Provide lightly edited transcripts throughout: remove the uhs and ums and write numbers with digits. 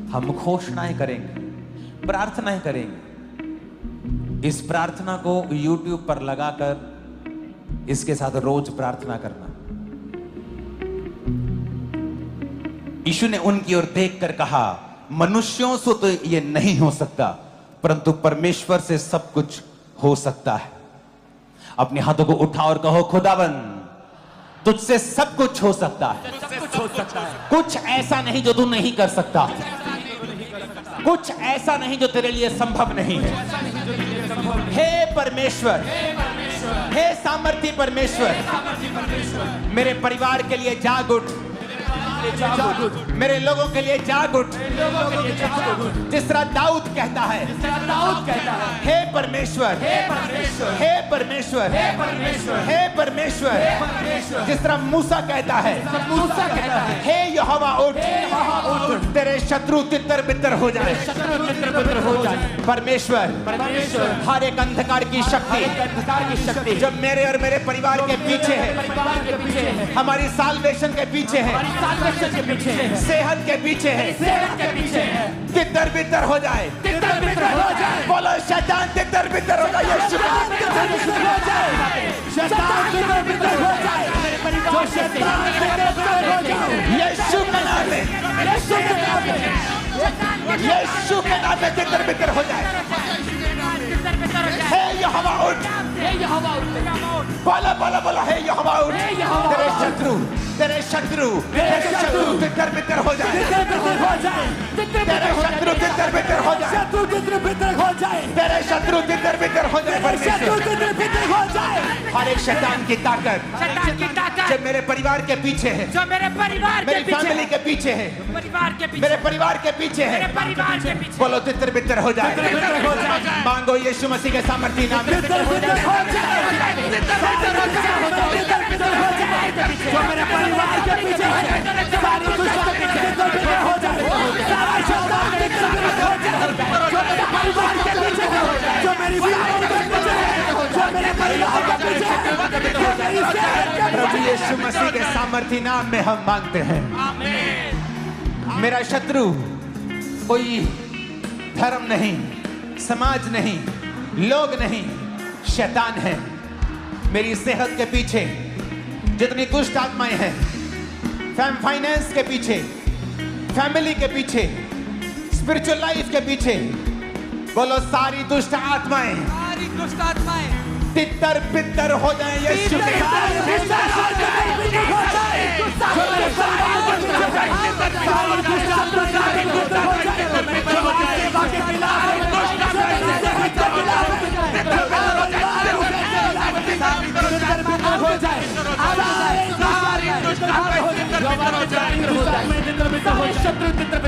हम घोषणाएं करेंगे, प्रार्थनाएं करेंगे। इस प्रार्थना को YouTube पर लगाकर इसके साथ रोज प्रार्थना करना। यीशु ने उनकी ओर देखकर कहा, मनुष्यों से तो ये नहीं हो सकता, परंतु परमेश्वर से सब कुछ हो सकता है। अपने हाथों को उठाओ और कहो, खुदाबंद तुझसे सब कुछ हो सकता है। कुछ ऐसा नहीं जो तू नहीं कर सकता, कुछ ऐसा नहीं जो तेरे लिए संभव नहीं है। हे परमेश्वर, हे सामर्थी परमेश्वर, मेरे परिवार के लिए जाग उठ, मेरे लोगों के लिए जाग उठ। जिस तरह दाऊद कहता है, हे परमेश्वर, हे परमेश्वर, हे परमेश्वर। जिस तरह मूसा कहता है, हे यहोवा उठ, तेरे शत्रु तितर बितर हो जाए। परमेश्वर, हर एक अंधकार की शक्ति जो मेरे और मेरे परिवार के पीछे है, हमारी साल्वेशन के पीछे है, सेहत के पीछे है, तितर बितर हो जाए। बोलो शैतान तितर बितर हो जाए। यीशु के नाम में, यीशु के नाम में तितर बितर हो जाए। हे यहोवा उठ, बोला बोला बोला, हे यहोवा उठ। तेरे शत्रु तितर बितर हो जाए। तेरे शत्रु तितर बितर हो जाए। तेरे शत्रु तितर बितर हो जाए। हर एक शैतान की ताकत जो मेरे परिवार के पीछे है, जो मेरे फैमिली के पीछे है, मेरे परिवार के पीछे है, बोलो तितर बितर हो जाए। मांगो यीशु मसीह के सामर्थी नाम में। जो मेरे परिवार के पीछे है, सारी दुश्मनी हो जाए। सारा शैतान हो जाए। जो मेरे परिवार के पीछे है, जो मेरी बीवी के पीछे है, जो मेरे परिवार के पीछे है, प्रभु यीशु मसीह के सामर्थी नाम में हम मांगते हैं। मेरा शत्रु कोई धर्म नहीं, समाज नहीं, लोग नहीं, शैतान है। मेरी सेहत के पीछे जितनी दुष्ट आत्माएं हैं, फाइनेंस के पीछे, फैमिली के पीछे, स्पिरिचुअल लाइफ के पीछे, बोलो सारी दुष्ट आत्माएं तितर बितर हो जाए। यीशु के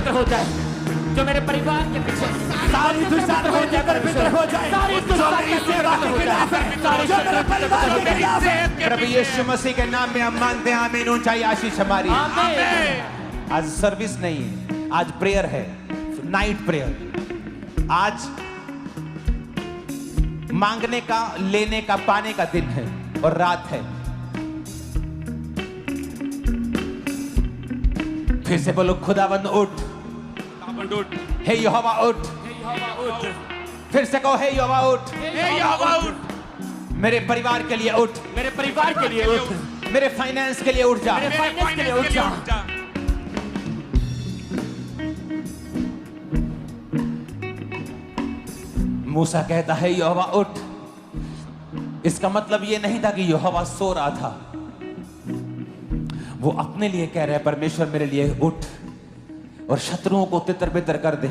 हो जाए। जो मेरे परिवार के पीछे सारी दुष्टता हो जाए, हो जाए। सारी प्रभु यीशु मसीह के नाम में हम मांगते हैं। आमीन। ऊंचाई आशीष हमारी। आज सर्विस नहीं है, आज प्रेयर है, नाइट प्रेयर। आज मांगने का, लेने का, पाने का दिन है और रात है। फिर से बोलो, खुदावंद उठ, हे यहोवा उठ। फिर से कहो, हे यहोवा उठ, मेरे परिवार के लिए उठ, मेरे परिवार के लिए उठ, मेरे फाइनेंस के लिए उठ जा, मेरे फाइनेंस के लिए उठ जा। मूसा कहता है, यहोवा उठ। इसका मतलब यह नहीं था कि यहोवा सो रहा था। वो अपने लिए कह रहे हैं, परमेश्वर मेरे लिए उठ और शत्रुओं को तितर बितर कर दे।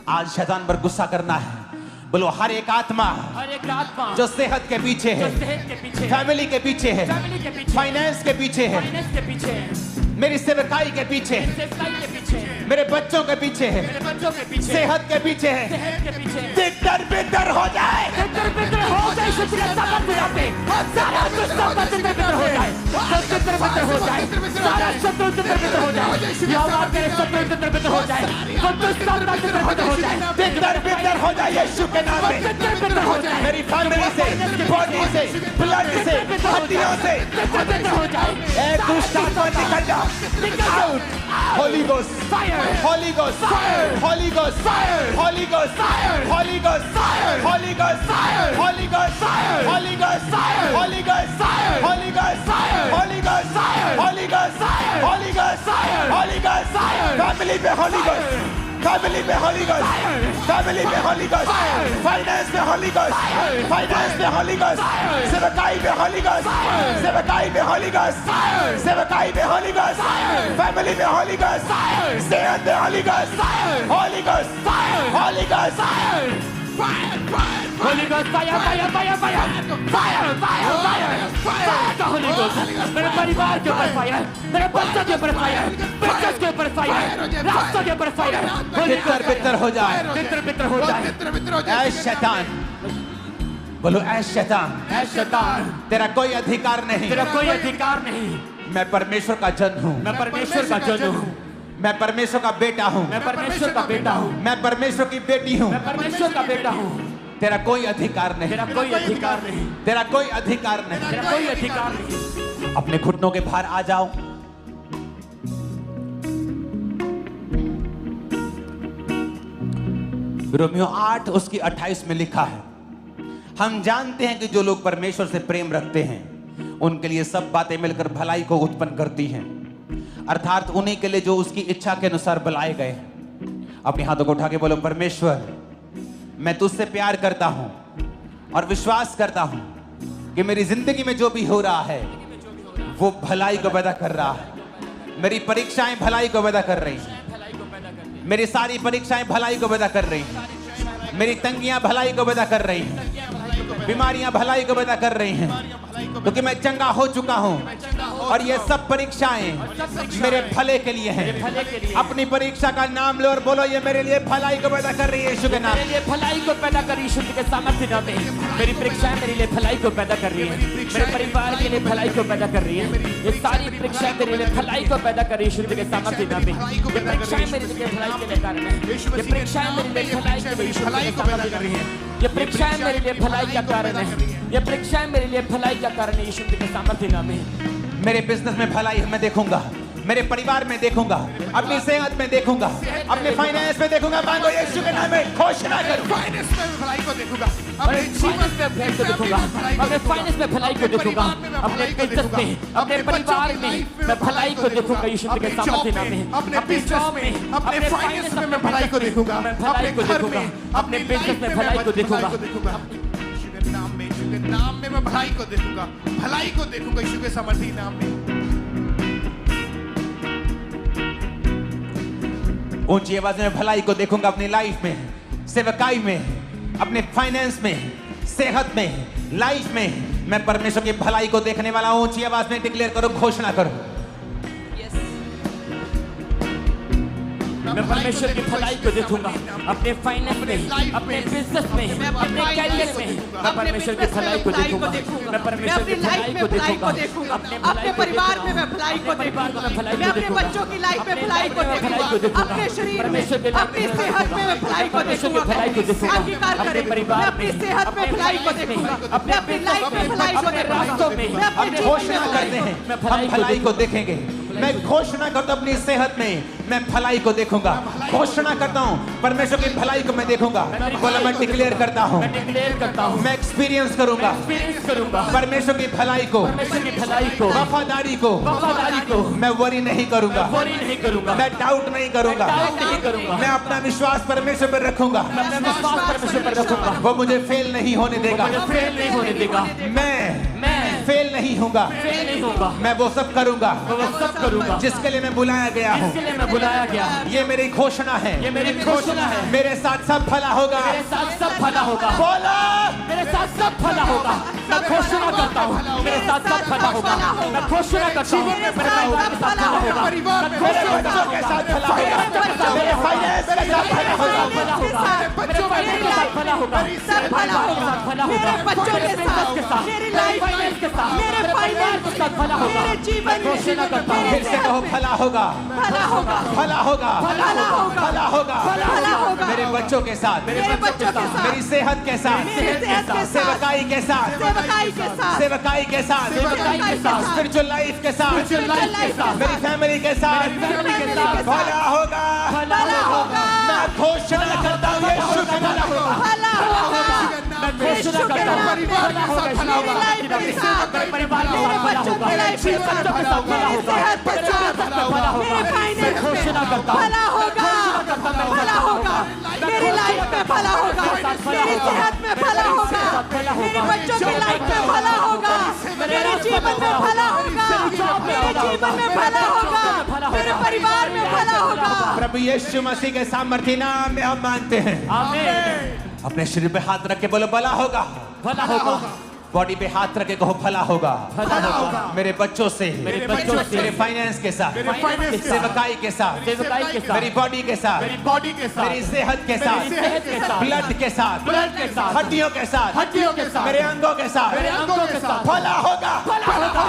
आज शैतान पर गुस्सा करना है। बोलो, हर एक आत्मा जो सेहत के पीछे है, फैमिली के पीछे है, फाइनेंस के पीछे है, मेरी सेवकाई के पीछे है, मेरे बच्चों के पीछे है, सेहत के पीछे है, तितर बितर हो जाए। यीशु के नाम में हो जाए, मेरी फैमिली से, बॉडी से, ब्लड से, हड्डियों से तितर हो जाए, एक दुष्ट आत्मा निकल जा। Out. Holi ghost fire, Holi ghost Holi ghost Holi ghost Holi ghost Holi ghost Holi ghost Holi ghost Holi ghost Holi ghost Holi ghost Holi ghost Holi ghost Holi ghost family पे होली गोस्ट, फैमिली पे होली गोस्ट, फैमिली पे होली गोस्ट, फाइनेंस पे होली गोस्ट, फाइनेंस पे होली गोस्ट, सेवकाई पे होली गोस्ट, सेवकाई पे होली गोस्ट, सेवकाई पे होली गोस्ट, फैमिली पे होली गोस्ट, सेहत पे Holi ghost, Holi ghost, Holi ghost, Holi ghost fire fire fire fire fire fire fire का होली गोस्ट मेरे परिवार के ऊपर फायर, मेरे बच्चों के ऊपर फायर, बिजनेस के ऊपर फायर, रास्तों के ऊपर फायर, होली तितर बितर हो जाए, तितर बितर हो जाए। ऐ शैतान, बोलो ऐ शैतान, ऐ शैतान, तेरा कोई अधिकार नहीं, तेरा कोई अधिकार नहीं। मैं परमेश्वर का जन हूँ, मैं परमेश्वर का जन हूँ, मैं परमेश्वर का बेटा हूँ, मैं परमेश्वर का बेटा हूँ, मैं परमेश्वर की बेटी हूँ। मैं परमेश्वर का बेटा हूँ। तेरा कोई अधिकार नहीं, तेरा कोई अधिकार नहीं, तेरा कोई अधिकार नहीं। तेरा कोई अधिकार नहीं। अपने घुटनों के बाहर आ जाओ। रोमियो 8 उसकी 28 में लिखा है, हम जानते हैं कि जो लोग परमेश्वर से प्रेम रखते हैं उनके लिए सब बातें मिलकर भलाई को उत्पन्न करती हैं, अर्थात उन्हीं के लिए जो उसकी इच्छा के अनुसार बुलाए गए। अपने हाथों को उठा के बोलो, परमेश्वर मैं तुझसे प्यार करता हूं और विश्वास करता हूं कि मेरी जिंदगी में जो भी हो रहा है वो भलाई को पैदा कर रहा है। मेरी परीक्षाएं भलाई को पैदा कर रही हैं, मेरी सारी परीक्षाएं भलाई को पैदा कर रही हैं, मेरी तंगियां भलाई को पैदा कर रही हैं, बीमारियां भलाई को पैदा कर रही हैं, क्योंकि मैं चंगा हो चुका हूं और ये सब परीक्षाएं मेरे भले के लिए हैं। अपनी परीक्षा का नाम लो और बोलो, ये मेरे लिए भलाई को पैदा कर रही है यीशु के नाम। मेरे लिए भलाई को पैदा कर यीशु के सामर्थ्य नाम में। मेरी परीक्षाएं मेरे लिए भलाई को पैदा कर रही है, मेरे परिवार के लिए भलाई को पैदा कर रही है। ये सारी परीक्षाएं मेरे लिए भलाई को पैदा कर रही है यीशु के सामर्थ्य नाम में। ये परीक्षाएं मेरे लिए भलाई के लिए कारण है, ये परीक्षाएं मेरे लिए भलाई के लिए भलाई को पैदा कर रही है। ये परीक्षाएं मेरे लिए भलाई का कारण है, ये परीक्षाएं मेरे लिए भलाई का कारण है यीशु के सामर्थ्य नाम में। मेरे बिजनेस में भलाई मैं देखूंगा, मेरे परिवार में देखूंगा, अपनी सेहत में देखूंगा, अपने फाइनेंस में देखूंगा। मांगो यीशु के नाम में, घोषणा करो। फाइनेंस में भलाई को देखूंगा, अपने जीवन में भलाई को देखूंगा, अपने फाइनेंस में भलाई को देखूंगा, अपने बिजनेस में, अपने परिवार में मैं भलाई को देखूंगा यीशु के सामर्थ्य नाम में। अपने जॉब में, अपने फाइनेंस में मैं भलाई को देखूंगा, अपने घर में, अपने बिजनेस में भलाई को देखूंगा। यीशु के नाम में मैं भलाई को देखूंगा, भलाई को देखूंगा यीशु के सामर्थ्य नाम में। ऊंची आवाज में भलाई को देखूंगा अपनी लाइफ में, सेवकाई में, अपने फाइनेंस में, सेहत में, लाइफ में मैं परमेश्वर की भलाई को देखने वाला हूं। ऊंची आवाज में डिक्लेयर करो, घोषणा करो। मैं परमेश्वर की भलाई को देखूंगा अपने फाइनेंस में, अपने बिजनेस में, अपने कैरियर में। मैं परमेश्वर की भलाई को देखूंगा, मैं परमेश्वर की भलाई को देखूंगा, अपने परिवार में मैं भलाई को देखूंगा, मैं अपने बच्चों की लाइफ में भलाई को देखूंगा, अपने शरीर में, अपनी सेहत में मैं भलाई को देखूंगा। अंगीकार करें, मैं अपनी सेहत में भलाई को देखूंगा, मैं अपनी लाइफ में भलाई को देखूंगा, मैं अपने घोषणा करते हैं हम भलाई को देखेंगे। मैं घोषणा करता हूं अपनी सेहत में मैं भलाई को देखूंगा। घोषणा करता हूं परमेश्वर की भलाई को मैं देखूंगा। बोला, मैं डिक्लेयर करता हूं, मैं डिक्लेयर करता हूं, मैं एक्सपीरियंस करूंगा परमेश्वर की भलाई को, वफादारी को, मैं वरी नहीं करूंगा, मैं डाउट नहीं करूंगा, मैं अपना विश्वास परमेश्वर पर रखूंगा, वो मुझे फेल नहीं होने देगा, मैं फेल नहीं होगा, मैं वो सब करूंगा जिसके लिए मैं बुलाया गया हूँ। ये मेरी घोषणा है, मेरे साथ सब भला होगा, बोला मेरे साथ सब भला होगा। मैं घोषणा करता हूँ मेरे साथ सब भला होगा, मैं घोषणा करता हूँ मेरे परिवार के साथ भला होगा, मेरे बच्चों के साथ भला होगा, मेरे फाइनेंस के साथ भला होगा, मेरे बच्चों के साथ भला होगा, सब भला होगा, मेरे बच्चों के साथ, मेरी लाइफ के साथ, मेरे फाइनेंस के साथ भला होगा। मेरे जीवन में, घोषणा करता हूँ। फिर से कहो भला होगा, भला होगा, भला होगा, भला होगा, भला होगा, भला होगा, मेरे बच्चों के साथ, मेरे बच्चों के साथ, मेरी सेहत के साथ, मेरी सेहत के साथ, सेवकाई के साथ, सेवकाई के साथ, सेवकाई के साथ, सेवकाई के साथ, स्पिरिचुअल लाइफ के साथ, spiritual life के साथ, मेरी फैमिली के साथ, family के साथ, भला होगा, भला होगा, मैं घोषणा करता हूँ यीशु के नाम में। भला होगा, मैं घोषणा करता हूँ, परिवार के साथ भला होगा, मेरे साथ, मेरे परिवार के मेरे साथ भला बच्चों होगा, की लाइफ के साथ, बच्चों के साथ भला मेरी होगा, सेहत के साथ भला होगा, मेरे फाइनेंस में घोषणा करता हूँ, भला होगा, भला होगा, मेरी लाइफ में भला होगा, मेरी सेहत में भला होगा, मेरे बच्चों की लाइफ में भला होगा, मेरे जीवन में भला होगा, मेरे जीवन में भला होगा, मेरे परिवार में भला होगा। प्रभु यीशु मसीह के सामर्थ्य नाम में हम मानते हैं। आमीन। अपने शरीर पे हाथ रख के बोलो भला होगा, भला होगा, बॉडी पे हाथ रख के कहो भला होगा, भला होगा, मेरे बच्चों से, मेरे बच्चों से, मेरे फाइनेंस के साथ, मेरे फाइनेंस के साथ, सेवकाई के साथ, सेवकाई के साथ, मेरी बॉडी के साथ, मेरी बॉडी के साथ, मेरी सेहत के साथ, मेरी सेहत के साथ, ब्लड के साथ, ब्लड के साथ, हड्डियों के साथ, हड्डियों के साथ, मेरे अंगों के साथ, मेरे अंगों के साथ भला होगा, भला होगा,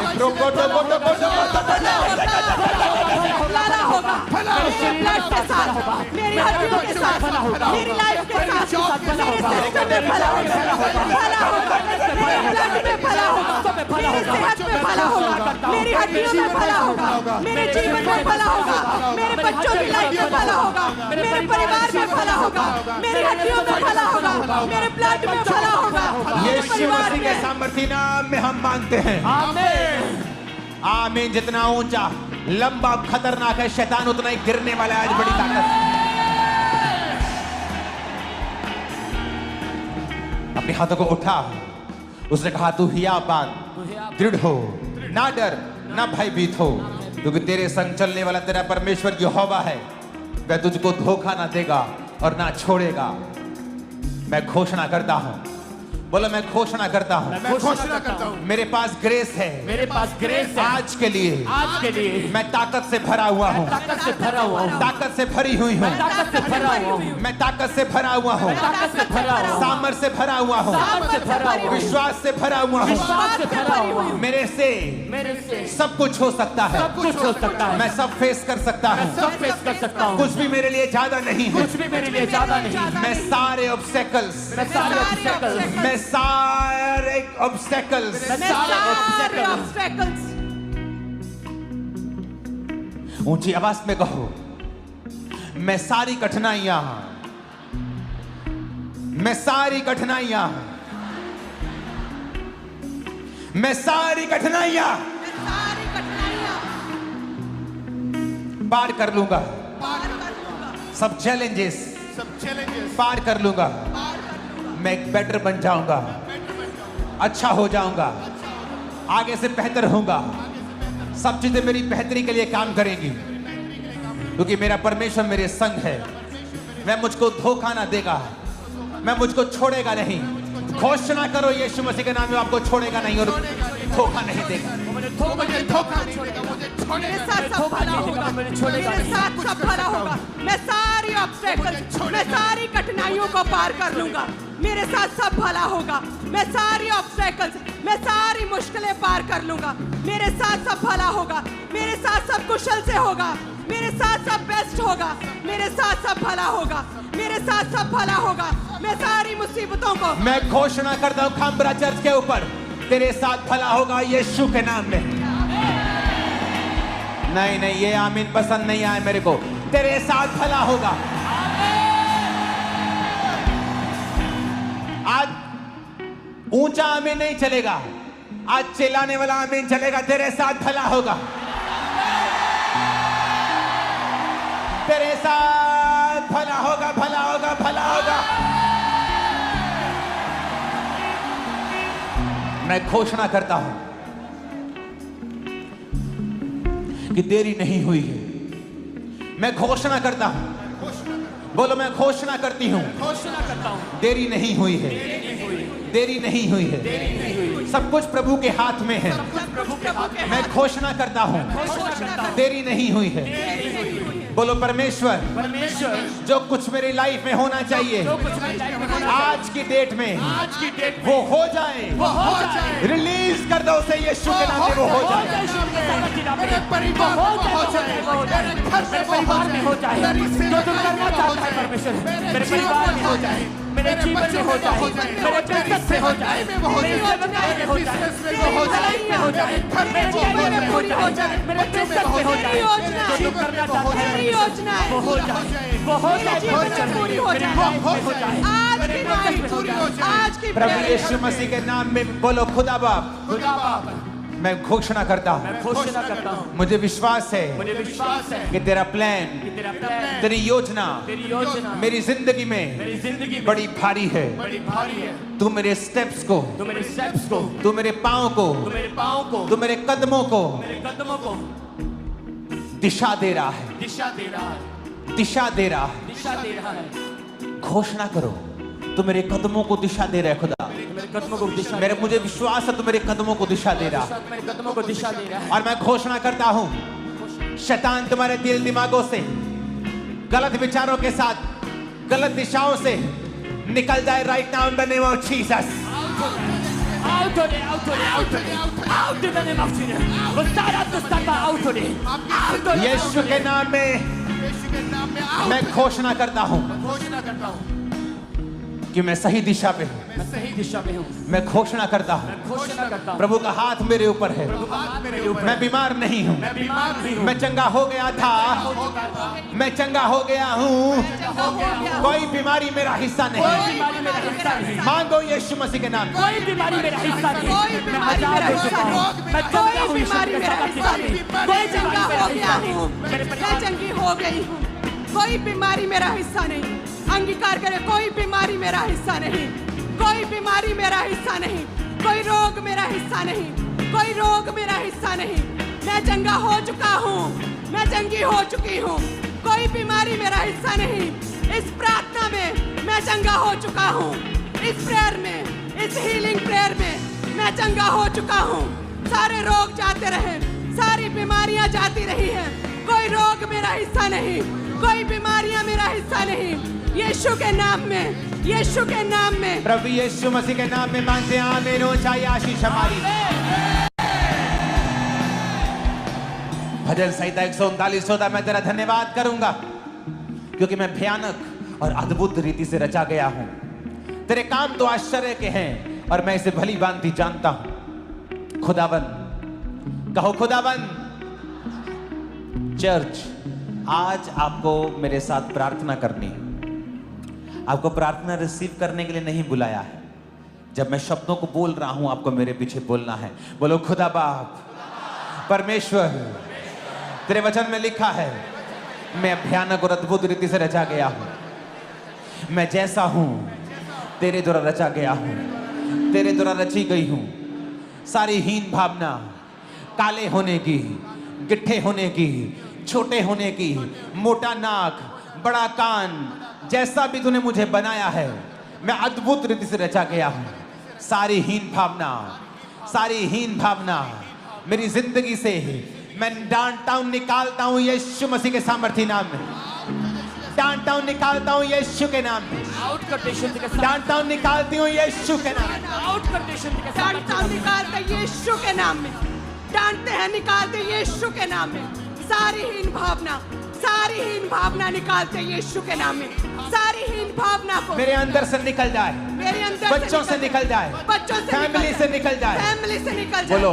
भला होगा, मेरे ब्लड के साथ, मेरी हड्डियों के साथ, मेरी लाइफ के साथ, मेरे सिस्टम में भला होगा, भला होगा, मेरे ब्लड में भला होगा, मेरी सेहत में भला होगा, मेरी हड्डियों में भला होगा, मेरे जीवन में भला होगा, मेरे बच्चों की लाइफ में भला होगा, मेरे परिवार में भला होगा, मेरी हड्डियों में भला होगा, मेरे ब्लड में भला होगा, मेरे यीशु परिवार मसीह के में। सामर्थ्य नाम में हम मानते हैं। आमीन। आमीन। जितना ऊंचा, लंबा, खतरनाक है शैतान, उतना ही गिरने वाला है। आज बड़ी ताकत। अपने हाथों को उठा, उसने कहा तू हिया बात, दृढ़ हो, ना डर, ना भयभीत हो, क्योंकि तेरे संग चलने वाला तेरा परमेश्वर यहोवा है। वह तुझको धोखा ना देगा और ना छोड़ेगा। मैं घोषणा करता हूं, बोलो मैं घोषणा करता हूं, मैं घोषणा करता हूँ, मेरे पास ग्रेस है, मेरे पास ग्रेस है आज के लिए। आज के लिए। मैं ताकत से भरा हुआ हूँ, ताकत से भरा हुआ हूँ, ताकत से भरी हुई हूँ, ताकत से भरा हुआ हूँ, मैं ताकत से भरा हुआ हूँ, ताकत से भरा हुआ हूँ, सामर्थ से भरा हुआ हूँ, सामर्थ से भरा हुआ हूँ, विश्वास से भरा हुआ हूँ। विश्वास से भरा हुआ हूँ। मेरे से मेरे से सब कुछ हो सकता है, सब कुछ हो सकता है। मैं सब फेस कर सकता मैं हूँ। सब फेस कर सकता हूँ। कुछ भी मेरे लिए ज्यादा नहीं है। कुछ भी मेरे लिए ज्यादा नहीं। मैं सारे ऑब्स्टेकल्स, मैं सारे obstacles, मैं सारे ऑब्स्टेकल्स, मैं मैं सारे सारे obstacles, obstacles ऊंची आवाज में कहो, मैं सारी कठिनाइयां, मैं सारी कठिनाइयां, मैं सारी कठिनाइयां मैं सारी कठिनाइयां पार कर लूंगा। पार कर लूंगा, सब चैलेंजेस सब चैलेंजेस पार कर लूंगा। पार कर लूंगा, मैं एक बेटर बन जाऊंगा, अच्छा हो जाऊंगा, आगे से बेहतर होऊंगा। सब चीजें मेरी बेहतरी के लिए काम करेंगी, क्योंकि मेरा परमेश्वर मेरे संग है। मैं मुझको धोखा ना देगा, मैं मुझको छोड़ेगा नहीं। घोषणा करो यीशु मसीह के नाम में, आपको छोड़ेगा नहीं और धोखा नहीं देगा। मुझे धोखा नहीं देगा, मुझे मेरे छोड़ेगा साथ सब भला होगा, मेरे साथ सब भला होगा। मैं सारी ऑब्स्टेकल्स, मैं सारी कठिनाइयों को पार कर लूंगा। मेरे साथ सब भला होगा। मैं सारी ऑब्स्टेकल्स, मैं सारी मुश्किलें पार कर लूंगा। मेरे साथ सब भला होगा, मेरे साथ सब कुशल से होगा, मेरे साथ सब बेस्ट होगा, मेरे साथ सब भला होगा, मेरे साथ सब भला होगा। मैं सारी मुसीबतों को, मैं घोषणा करता हूँ खामबरा चर्च के ऊपर, तेरे साथ भला होगा यीशु के नाम में। नहीं नहीं, ये आमीन पसंद नहीं आए मेरे को। तेरे साथ भला होगा। आज ऊंचा आमीन नहीं चलेगा, आज चिल्लाने वाला आमीन चलेगा। तेरे साथ भला होगा, तेरे साथ भला होगा, भला होगा, भला होगा। मैं घोषणा करता हूं कि देरी नहीं हुई है। मैं घोषणा करता हूं, बोलो मैं घोषणा करती हूं, घोषणा करता हूँ, देरी नहीं हुई है, देरी नहीं हुई है। सब कुछ प्रभु के हाथ में है। प्रभु के हाथ में। मैं घोषणा करता हूं, घोषणा करता हूँ, देरी नहीं हुई है। बोलो परमेश्वर, परमेश्वर जो कुछ मेरी लाइफ में होना चाहिए जो कुछ मेरी लाइफ में होना चाहिए, आज की डेट में आज की डेट वो हो जाए, वो हो जाए। रिलीज कर दो उसे यीशु के नाम में वो हो जाए। मेरे परिवार में हो जाए, मेरे घर में परिवार में हो जाए, मेरी जो सेवा तुम करना में हो चाहता है जाए, परमेश्वर, मेरे मेरे जीवन परिवार में में हो जाए, मेरे जीवन में हो जाए, मेरे बिजनेस में हो जाए, मेरे सेवकाई में हो जाए, मेरे भलाई में हो जाए, मेरे जीवन में पूरी हो जाए, मेरे बिजनेस में हो जाए, जो तुम करना चाहता है मेरी योजना है, वो हो जाए, वो हो जाए, जीवन में पूरी हो मेरे जाए। लाइफ में हो जाए, आज मेरे की बिजनेस में हो नाइट, जाए। आज की प्रभु prayer, यीशु मसीह के नाम में बोलो खुदा बाप, खुदा बाप, मैं घोषणा करता हूँ, मैं घोषणा करता हूँ, मुझे विश्वास है मुझे विश्वास है कि तेरा प्लान, कि तेरा प्लान, तेरी योजना तेरी योजना मेरी जिंदगी में मेरी जिंदगी में बड़ी भारी है। बड़ी भारी है। तू मेरे स्टेप्स को, तू मेरे स्टेप्स को, तू मेरे पाँव को, तू मेरे पाँव को, तू मेरे कदमों को मेरे कदमों को दिशा दे रहा है, दिशा दे रहा है, दिशा दे रहा है। दिशा दे रहा है। घोषणा करो, तू मेरे कदमों को दिशा दे रहा है खुदा। तू मेरे कदमों को दिशा मेरे मुझे विश्वास है तू मेरे कदमों को दिशा दे रहा है। मेरे कदमों को दिशा दे रहा है। और मैं घोषणा करता हूँ शैतान तुम्हारे दिल दिमागों से, गलत विचारों के साथ, गलत दिशाओं से निकल जाए right now in the name of Jesus. Out of it, out of it, out of it, out in the name of Jesus. वो सारा दुष्टता out of it, out of it, यीशु के नाम में यीशु के नाम में आओ। मैं घोषणा करता हूँ घोषणा करता हूँ कि मैं सही दिशा पे हूँ। मैं सही दिशा में हूँ। मैं घोषणा करता हूँ मैं घोषणा करता हूँ, प्रभु का हाथ मेरे ऊपर है। हाथ मेरे ऊपर मैं बीमार नहीं हूँ, मैं बीमार नहीं हूँ, मैं चंगा हो गया था, मैं चंगा हो गया हूँ। कोई बीमारी मेरा हिस्सा कोई नहीं। बीमारी मेरा हिस्सा नहीं, मांगो यीशु मसीह के नाम। कोई बीमारी मेरा हिस्सा नहीं। कोई मैं बीमारी आजाद मेरा हो चुका हिस्सा हूँ, नहीं। मैं चंगा कोई हूँ यीशु बीमारी के मेरा साथ हिस्सा नहीं। नहीं। कोई चंगा बीमारी मेरा हो गया हिस्सा नहीं। हूँ, मेरे मैं परिवार चंगी हो गई हूँ। कोई बीमारी मेरा हिस्सा नहीं। अंगीकार करे, कोई बीमारी मेरा हिस्सा नहीं, कोई बीमारी मेरा हिस्सा नहीं, कोई रोग मेरा हिस्सा नहीं, कोई रोग मेरा हिस्सा नहीं। मैं चंगा हो चुका हूँ, मैं चंगी हो चुकी हूँ। कोई बीमारी मेरा हिस्सा नहीं। इस प्रार्थना में मैं चंगा हो चुका हूँ। इस प्रेयर में, इस हीलिंग प्रेयर में मैं चंगा हो चुका हूँ। सारे रोग जाते रहे, सारी बीमारियां जाती रही हैं। कोई रोग मेरा हिस्सा नहीं, कोई बीमारियां मेरा हिस्सा नहीं। यीशु के नाम में, यीशु के नाम में, प्रभु यीशु मसीह के नाम में मांगते हैं आमीन। हो चाहिए आशीष हमारी। भजन संहिता 139 होता, मैं तेरा धन्यवाद करूंगा क्योंकि मैं भयानक और अद्भुत रीति से रचा गया हूं। तेरे काम तो आश्चर्य के हैं और मैं इसे भली भांति जानता हूं। खुदावन, कहो खुदावन। चर्च, आज आपको मेरे साथ प्रार्थना करनी है। आपको प्रार्थना रिसीव करने के लिए नहीं बुलाया है। जब मैं शब्दों को बोल रहा हूं, आपको मेरे पीछे बोलना है। बोलो खुदा बाप, परमेश्वर, तेरे वचन में लिखा है मैं भयानक और अद्भुत रीति से रचा गया हूं। मैं जैसा हूं तेरे द्वारा रचा गया हूं, तेरे द्वारा रची गई हूं। सारी हीन भावना, काले होने की, गिट्ठे होने की, छोटे होने की, मोटा नाक, बड़ा कान, जैसा भी तूने मुझे बनाया है, मैं अद्भुत रीति से रचा गया हूं। सारी हीन भावना, सारी हीन भावना मेरी जिंदगी से मैं डांटता हूं, निकालता हूं यीशु मसीह के सामर्थी नाम में। डांटता हूं, निकालता हूं यीशु के नाम में। आउट कर दे शुद्ध के साथ, डांटता हूं, निकालती हूं यीशु के नाम में। आउट कर दे शुद्ध के साथ, डांटते हैं, निकालते यीशु के नाम में। डांटते हैं, निकालते यीशु के नाम में। सारी हीन भावना, सारी हीन भावना निकालते यीशु के नाम में। सारी हीन भावना को मेरे अंदर से निकल जाए, मेरे अंदर बच्चों से निकल जाए, बच्चों से फैमिली से निकल जाए। फैमिली से निकल जाए। बोलो,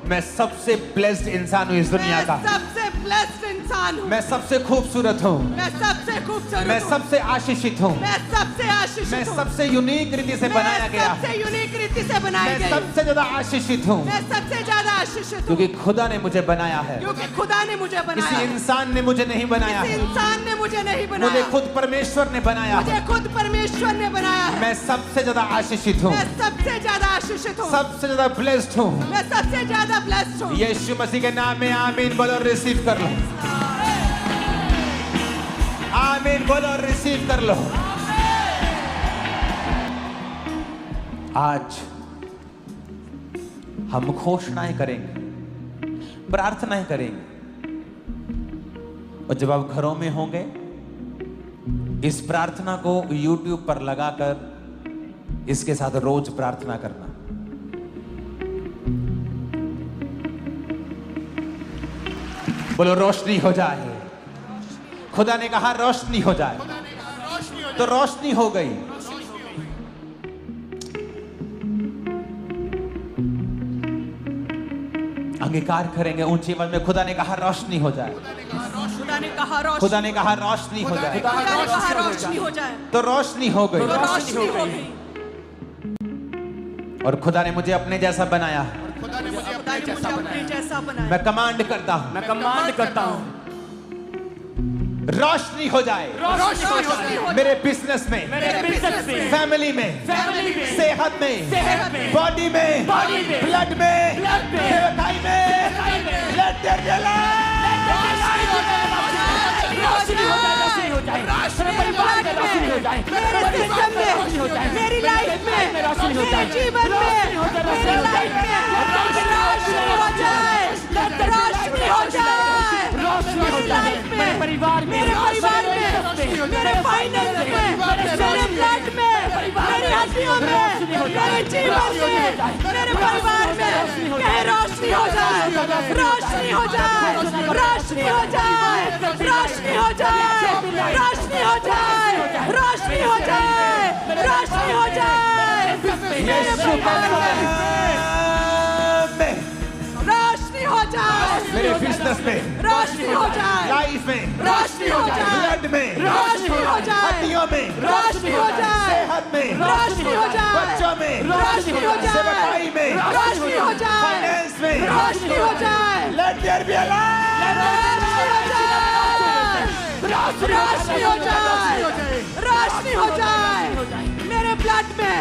मैं सबसे ब्लेस्ड इंसान हूँ इस दुनिया का। मैं सबसे ब्लेस्ड इंसान हूँ। मैं सबसे खूबसूरत हूँ। मैं सबसे खूबसूरत मैं हूँ। सबसे आशीषित हूँ। मैं सबसे आशीषित मैं हूँ। सबसे यूनिक रीति से बनाया मैं गया। सबसे यूनिक रीति से बनाई मैं गई। सबसे ज्यादा आशीषित हूँ मैं सबसे ज्यादा आशीषित हूँ क्योंकि खुदा ने मुझे बनाया है। क्योंकि खुदा ने मुझे बनाया किसी है। इंसान ने मुझे नहीं बनाया किसी है, इंसान ने मुझे नहीं मुझे बनाया। खुद परमेश्वर ने बनाया मुझे है। खुद परमेश्वर ने बनाया है। मैं सबसे ज्यादा आशीषित हूँ, मैं सबसे ज्यादा आशीषित हूँ। सबसे ज्यादा ब्लेस्ड हूँ। मैं सबसे ज्यादा ब्लेस्ड हूँ। यीशु मसीह के नाम में आमीन बोलो, रिसीव कर लो। आमीन बोलो, रिसीव कर लो। आज हम घोषणाएं करेंगे, प्रार्थनाएं करेंगे। और जब आप घरों में होंगे, इस प्रार्थना को YouTube पर लगाकर इसके साथ रोज प्रार्थना करना। बोलो रोशनी हो जाए। खुदा ने कहा रोशनी हो जाए, तो रोशनी हो गई। अंगीकार करेंगे ऊंची आवाज में, खुदा ने कहा रोशनी हो जाए। खुदा ने कहा रोशनी, खुदा ने कहा रोशनी हो जाए, खुदा ने कहा रोशनी हो जाए, तो रोशनी हो गई। तो रोशनी हो गई। और खुदा ने मुझे अपने जैसा बनाया। खुदा ने मुझे खुदा ने मुझे अपने जैसा बनाया। मैं कमांड करता हूं, मैं कमांड करता हूं, रोशनी हो जाए रोशनी हो मेरे बिजनेस में, मेरे बिजनेस में, फैमिली में, फैमिली में, सेहत में, सेहत में, बॉडी में, बॉडी में, ब्लड में, ब्लड में, सेवकाई में, सेवकाई में, लेट देयर बी रोशनी हो जाए, रोशनी हो जाए, रोशनी हो जाए, मेरे परिवार में रोशनी हो जाए, मेरे सिस्टम में, रोशनी हो जाए, मेरी लाइफ में, रोशनी हो जाए, मेरे जीवन में, मेरी लाइफ में रोशनी हो जाए, रोशनी हो जाए, रोशनी हो जाए, मेरे परिवार में, मेरे परिवार में, मेरे फाइनेंस में, मेरे ब्लड में, मेरी हड्डियों में, मेरे जीवन में, मेरे परिवार में कहीं रोशनी हो जाए, रोशनी हो जाए, रोशनी हो जाए, रोशनी हो जाए, रोशनी हो जाए, रोशनी हो जाए, रोशनी हो जाए, मेरे परिवार में रोशनी हो जाए, मेरे बिजनेस में, रोशनी हो जाए, लाइफ में, रोशनी हो जाए, ब्लड में, रोशनी हो जाए, हड्डियों में, रोशनी हो जाए, सेहत में, रोशनी हो जाए, बच्चों में, रोशनी हो जाए, सेवकाई में, रोशनी हो जाए, फाइनेंस में, रोशनी हो जाए, लेट देयर बी रोशनी हो जाए, रोशनी हो जाए, मेरे ब्लड में,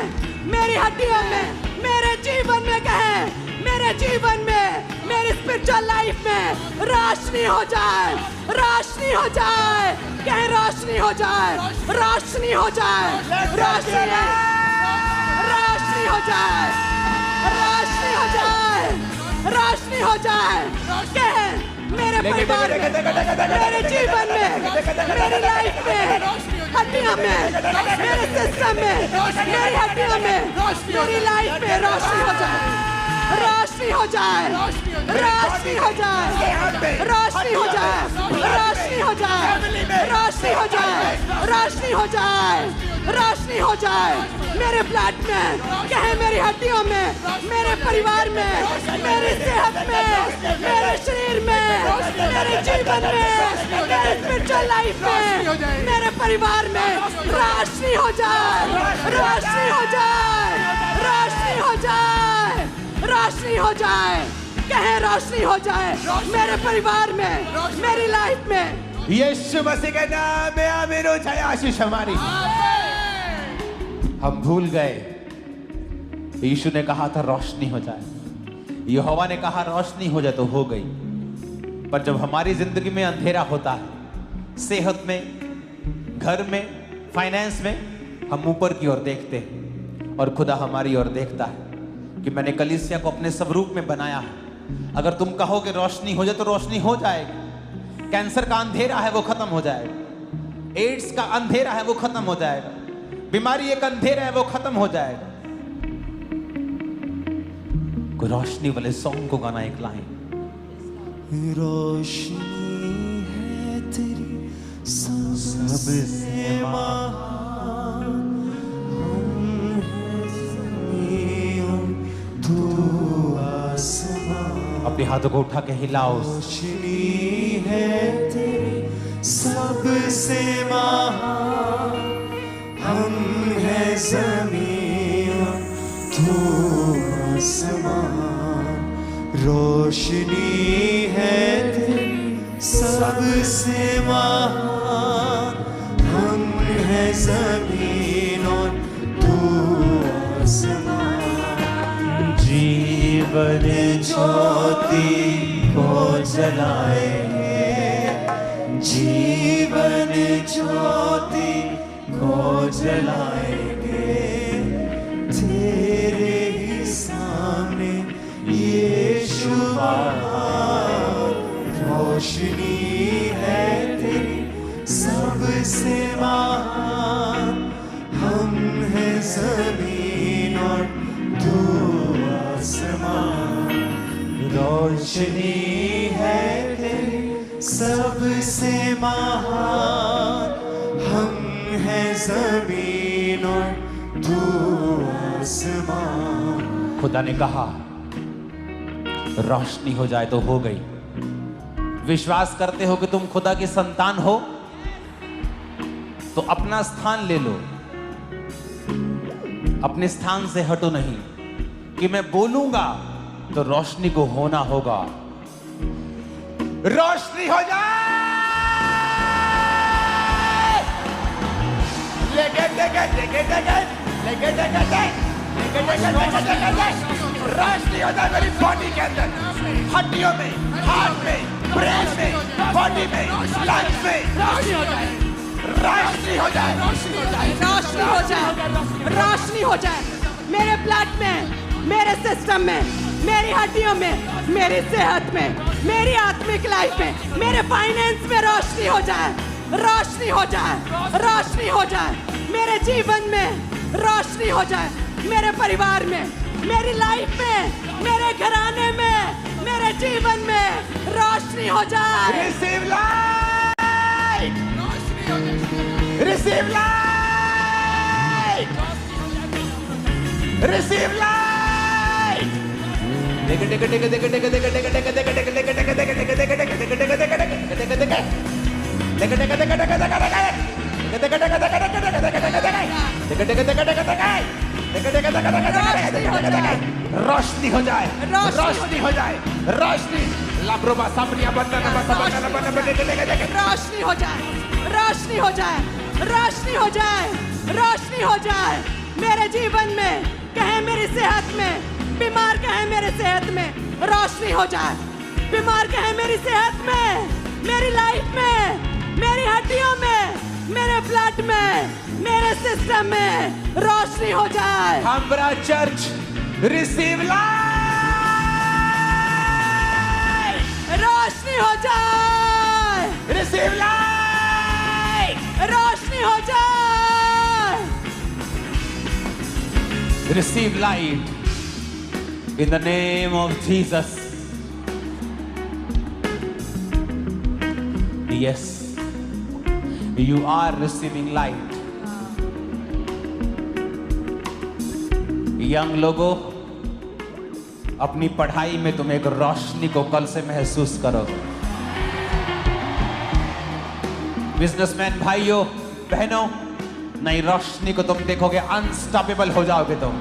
मेरी हड्डियों में, मेरे जीवन में कहे, मेरे जीवन में, मेरी स्पिरिचुअल लाइफ में रोशनी हो जाए, रोशनी हो जाए, कहे रोशनी हो जाए, रोशनी हो जाए, रोशनी, रोशनी हो जाए, रोशनी हो जाए, रोशनी हो जाए, कहे मेरे परिवार में, मेरे जीवन में, मेरी लाइफ में, हड्डियों में, मेरे सिस्टम में, मेरी हड्डियों में, मेरी लाइफ में रोशनी हो जाए, रोशनी हो जाए, रोशनी हो जाए, रोशनी हो जाए, रोशनी हो जाए, रोशनी हो जाए, रोशनी हो जाए, रोशनी हो जाए, मेरे ब्लड में, कहे मेरी हड्डियों में, मेरे परिवार में, मेरी सेहत में, मेरे शरीर में, मेरे जीवन में, मेरे स्पिरिचुअल लाइफ में, मेरे परिवार में रोशनी हो जाए, रोशनी हो जाए, रोशनी हो जाए, रोशनी हो जाए, कहे रोशनी हो जाए, मेरे परिवार में, मेरी लाइफ में। यीशु मसीह के नाम में आमीन हो जाए। आशीष हमारी। हम भूल गए यीशु ने कहा था रोशनी हो जाए, यहोवा ने कहा रोशनी हो जाए, तो हो गई। पर जब हमारी जिंदगी में अंधेरा होता है, सेहत में, घर में, फाइनेंस में, हम ऊपर की ओर देखते हैं और खुदा हमारी ओर देखता है कि मैंने कलीसिया को अपने स्वरूप में बनाया है। अगर तुम कहोगे रोशनी हो जाए, तो रोशनी हो जाएगी। कैंसर का अंधेरा है वो खत्म हो जाएगा, एड्स का अंधेरा है वो खत्म हो जाएगा, बीमारी एक अंधेरा है वो खत्म हो जाएगा। कोई रोशनी वाले सॉन्ग को गाना एक लाइन। रोशनी है तेरी सबसे महान, हम हैं ज़मीन, तू आसमान। अपने हाथों को उठा के हिलाओ। रोशनी है तेरी सबसे महान, हम हैं ज़मीन, तू आसमान। रोशनी है तेरी सबसे महान, हम हैं ज़मीन और तू आसमान। जीवन ज्योति को जलाएंगे, जीवन ज्योति को जलाएंगे, तेरे ही सामने यीशु महान। रोशनी है सबसे महान हम हैं ज़मीन और तू आसमान, रोशनी है तेरी सबसे महान हम हैं ज़मीन और तू आसमान। खुदा ने कहा रोशनी हो जाए तो हो गई। विश्वास करते हो कि तुम खुदा की संतान हो तो अपना स्थान ले लो, अपने स्थान से हटो नहीं कि मैं बोलूंगा तो रोशनी को होना होगा। रोशनी हो जाए। रोशनी हो जाए मेरी बॉडी के अंदर, हड्डियों में, हार्ट में, ब्रेन में, बॉडी में, लंग्स में। रोशनी हो जाए, रोशनी हो जाए, रोशनी हो जाए, रोशनी हो जाए, रोशनी हो जाए मेरे ब्लड में, मेरे सिस्टम में, मेरी हड्डियों में, मेरी सेहत में, मेरी आत्मिक लाइफ में, मेरे फाइनेंस में रोशनी हो जाए, रोशनी हो जाए, रोशनी हो जाए मेरे जीवन में, रोशनी हो जाए मेरे परिवार में, मेरी लाइफ में, मेरे घराने में, मेरे जीवन में रोशनी हो जाए। Receive light, receive light, receive light. रोशनी हो जाए, रोशनी हो जाए, रोशनी। लाब्रोबा सामरिया बनना रोशनी हो जाए, रोशनी हो जाए, रोशनी हो जाए, रोशनी हो जाए मेरे जीवन में, कहे मेरी सेहत में, बीमार कहे मेरे सेहत में रोशनी हो जाए, बीमार कहे मेरी सेहत में, मेरी लाइफ में, मेरी हड्डियों में, मेरे ब्लड में, मेरे सिस्टम में रोशनी हो जाए। हमारा चर्च रिसीव लाइट, रोशनी हो जाए, रिसीव लाइट, रोशनी हो जाए। receive light in the name of Jesus. Yes, you are receiving light. Young लोगों, अपनी पढ़ाई में तुम एक रोशनी को कल से महसूस करोगे। बिजनेसमैन भाइयों बहनों, नई रोशनी को तुम देखोगे, अनस्टॉपेबल हो जाओगे तुम।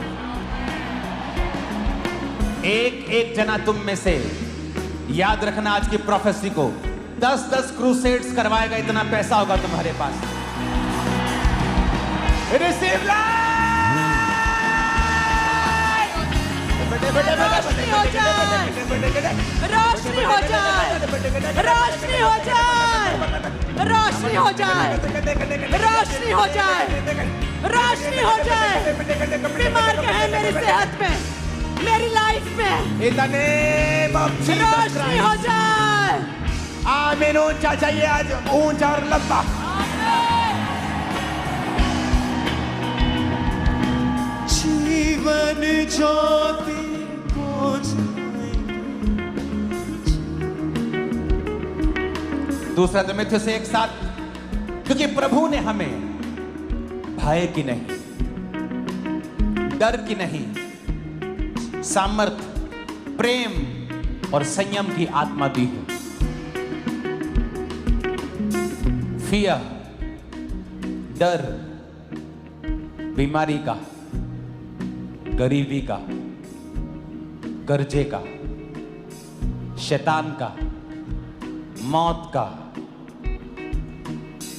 एक एक जना तुम में से, याद रखना आज की प्रोफेसी को, 10-10 क्रूसेड्स करवाएगा, इतना पैसा होगा तुम्हारे पास। रिसीव रोशनी हो जाए, रोशनी हो जाए, रोशनी हो जाए, रोशनी हो जाए, रोशनी हो जाए, रोशनी हो जाए। बीमार कहे मेरी सेहत में, मेरी लाइफ में In the name of Jesus रोशनी हो Christ. जाए। आमीन। ऊंचा चाहिए आज, ऊंचा और लंबा। जीवन ज्योति बुझ गई। दूसरा तिमुथियुस से एक साथ, क्योंकि प्रभु ने हमें भय की नहीं, डर की नहीं, सामर्थ, प्रेम और संयम की आत्मा दी है। फियर, डर, बीमारी का, गरीबी का, कर्जे का, शैतान का, मौत का,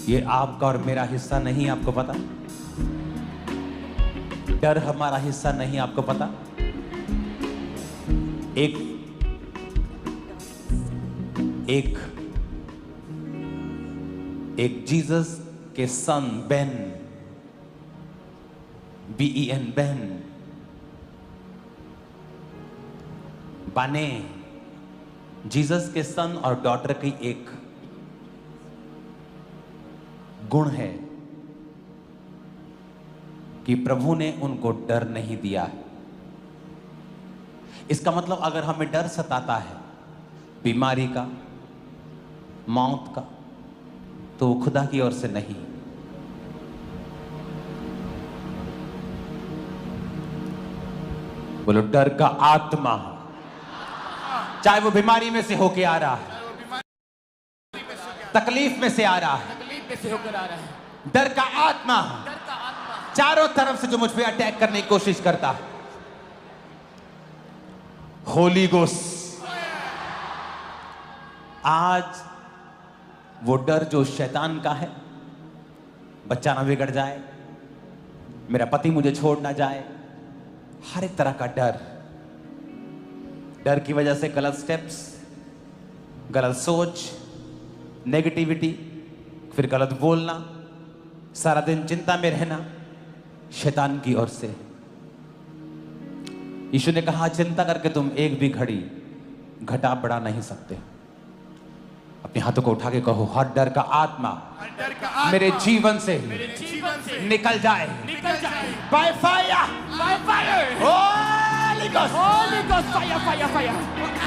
ये आपका और मेरा हिस्सा नहीं। आपको पता? डर हमारा हिस्सा नहीं, आपको पता? एक जीसस के सन बेन, BEN, बेन, बाने, जीसस के सन और डॉटर की एक गुण है कि प्रभु ने उनको डर नहीं दिया है। इसका मतलब अगर हमें डर सताता है बीमारी का, मौत का, तो वो खुदा की ओर से नहीं। बोलो डर का आत्मा, चाहे वो बीमारी में से होके आ रहा है, तकलीफ में से आ रहा है, तकलीफ में से होकर आ रहा है, डर का आत्मा चारों तरफ से जो मुझ पे अटैक करने की कोशिश करता है। होली गोस्ट, आज वो डर जो शैतान का है, बच्चा ना बिगड़ जाए, मेरा पति मुझे छोड़ ना जाए, हर एक तरह का डर, डर की वजह से गलत स्टेप्स, गलत सोच, नेगेटिविटी, फिर गलत बोलना, सारा दिन चिंता में रहना, शैतान की ओर से। यीशु ने कहा चिंता करके तुम एक भी घड़ी घटा बढ़ा नहीं सकते। अपने हाथों को उठा के कहो हर डर का आत्मा मेरे जीवन से निकल जाए by fire, by fire, Holi ghost, Holi ghost, fire fire fire,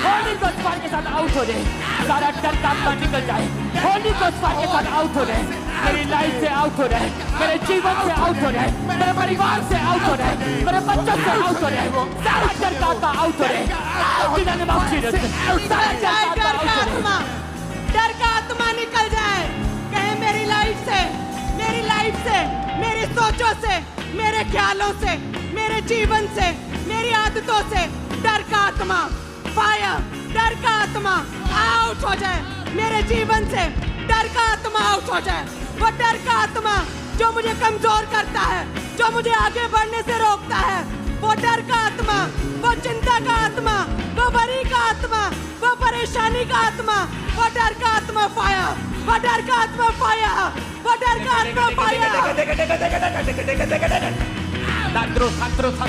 Holi ghost fire के साथ आउट हो जाए, सारा डर का आत्मा निकल जाए, होली गोस्ट फायर के साथ आउट हो जाए, मेरी लाइफ से आउट हो जाए, मेरे जीवन से आउट हो जाए, मेरे परिवार से आउट हो जाए, मेरे बच्चों से आउट हो जाए, सारा डर का आत्मा आउट हो जाए, डर का आत्मा निकल जाए, कहे मेरी लाइफ से, मेरी लाइफ से, मेरी सोचों से, मेरे ख्यालों से, मेरे जीवन से, मेरी आदतों से डर का आत्मा फायर, डर का आत्मा आउट हो जाए, मेरे जीवन से डर का आत्मा आउट हो जाए। वो डर का आत्मा जो मुझे कमजोर करता है, जो मुझे आगे बढ़ने से रोकता है, वो डर का आत्मा, वो चिंता का आत्मा, वो वरी का आत्मा, वो परेशानी का आत्मा, वो डर का आत्मा फायर, वो डर का आत्मा फायर, वो डर का आत्मा फायर,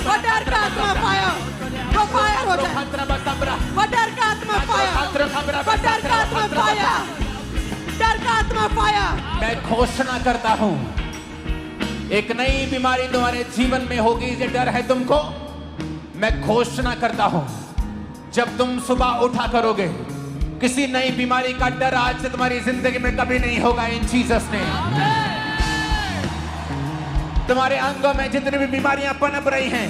वो डर का आत्मा फायर, वो फायर हो जाए, वो डर का आत्मा फायर, वो डर का आत्मा फायर, डर का आत्मा फायर। मैं घोषणा करता हूं एक नई बीमारी तुम्हारे जीवन में होगी, ये डर है तुमको। मैं घोषणा करता हूं जब तुम सुबह उठा करोगे, किसी नई बीमारी का डर आज से तुम्हारी जिंदगी में कभी नहीं होगा इन जीसस ने। तुम्हारे अंगों में जितनी भी बीमारियां पनप रही हैं,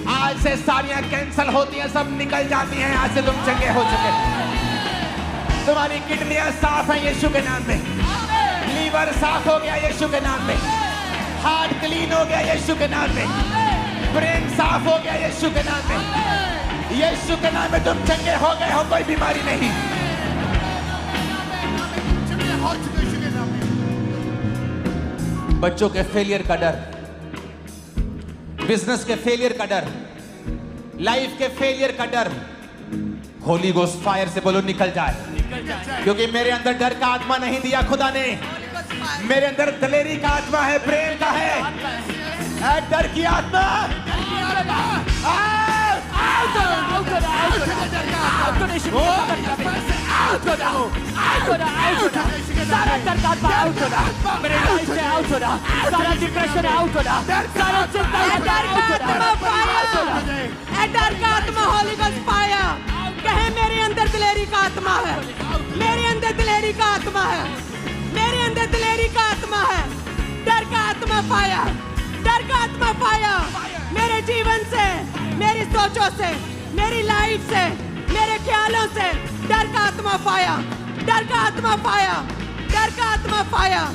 आज से सारियां कैंसल होती हैं, सब निकल जाती हैं। आज से तुम चंगे हो चुके। तुम्हारी किडनियां साफ हैं यीशु के नाम में, लीवर साफ हो गया यीशु के नाम में, हार्ट क्लीन हो गया यीशु के नाम में, ब्रेन साफ हो गया यीशु के नाम में। यीशु के नाम में तुम चंगे हो गए हो, कोई बीमारी नहीं। बच्चों के फेलियर का डर, बिजनेस के फेलियर का डर, लाइफ के फेलियर का डर, होली गोस्ट फायर से बोलो निकल जाए। क्योंकि मेरे अंदर डर का आत्मा नहीं दिया खुदा ने, मेरे अंदर दलेरी का आत्मा है, प्रेम का है। डर की आत्मा सारा डर का आत्मा आउट हो रहा, मेरे लाइफ से आउट हो रहा, सारा डिप्रेशन आउट हो रहा, सारा चिंता आउट हो रहा। डर का आत्मा होली गोस्ट फायर, कहे मेरे अंदर दिलेरी का आत्मा है, मेरे अंदर दिलेरी का आत्मा है, मेरे अंदर दिलेरी का आत्मा है। डर का आत्मा फायर, डर का आत्मा फायर, मेरे जीवन से, मेरी सोचों से, मेरी लाइफ से, मेरे ख्यालों से डर का आत्मा फायर, डर का आत्मा फायर, डर का आत्मा फायर,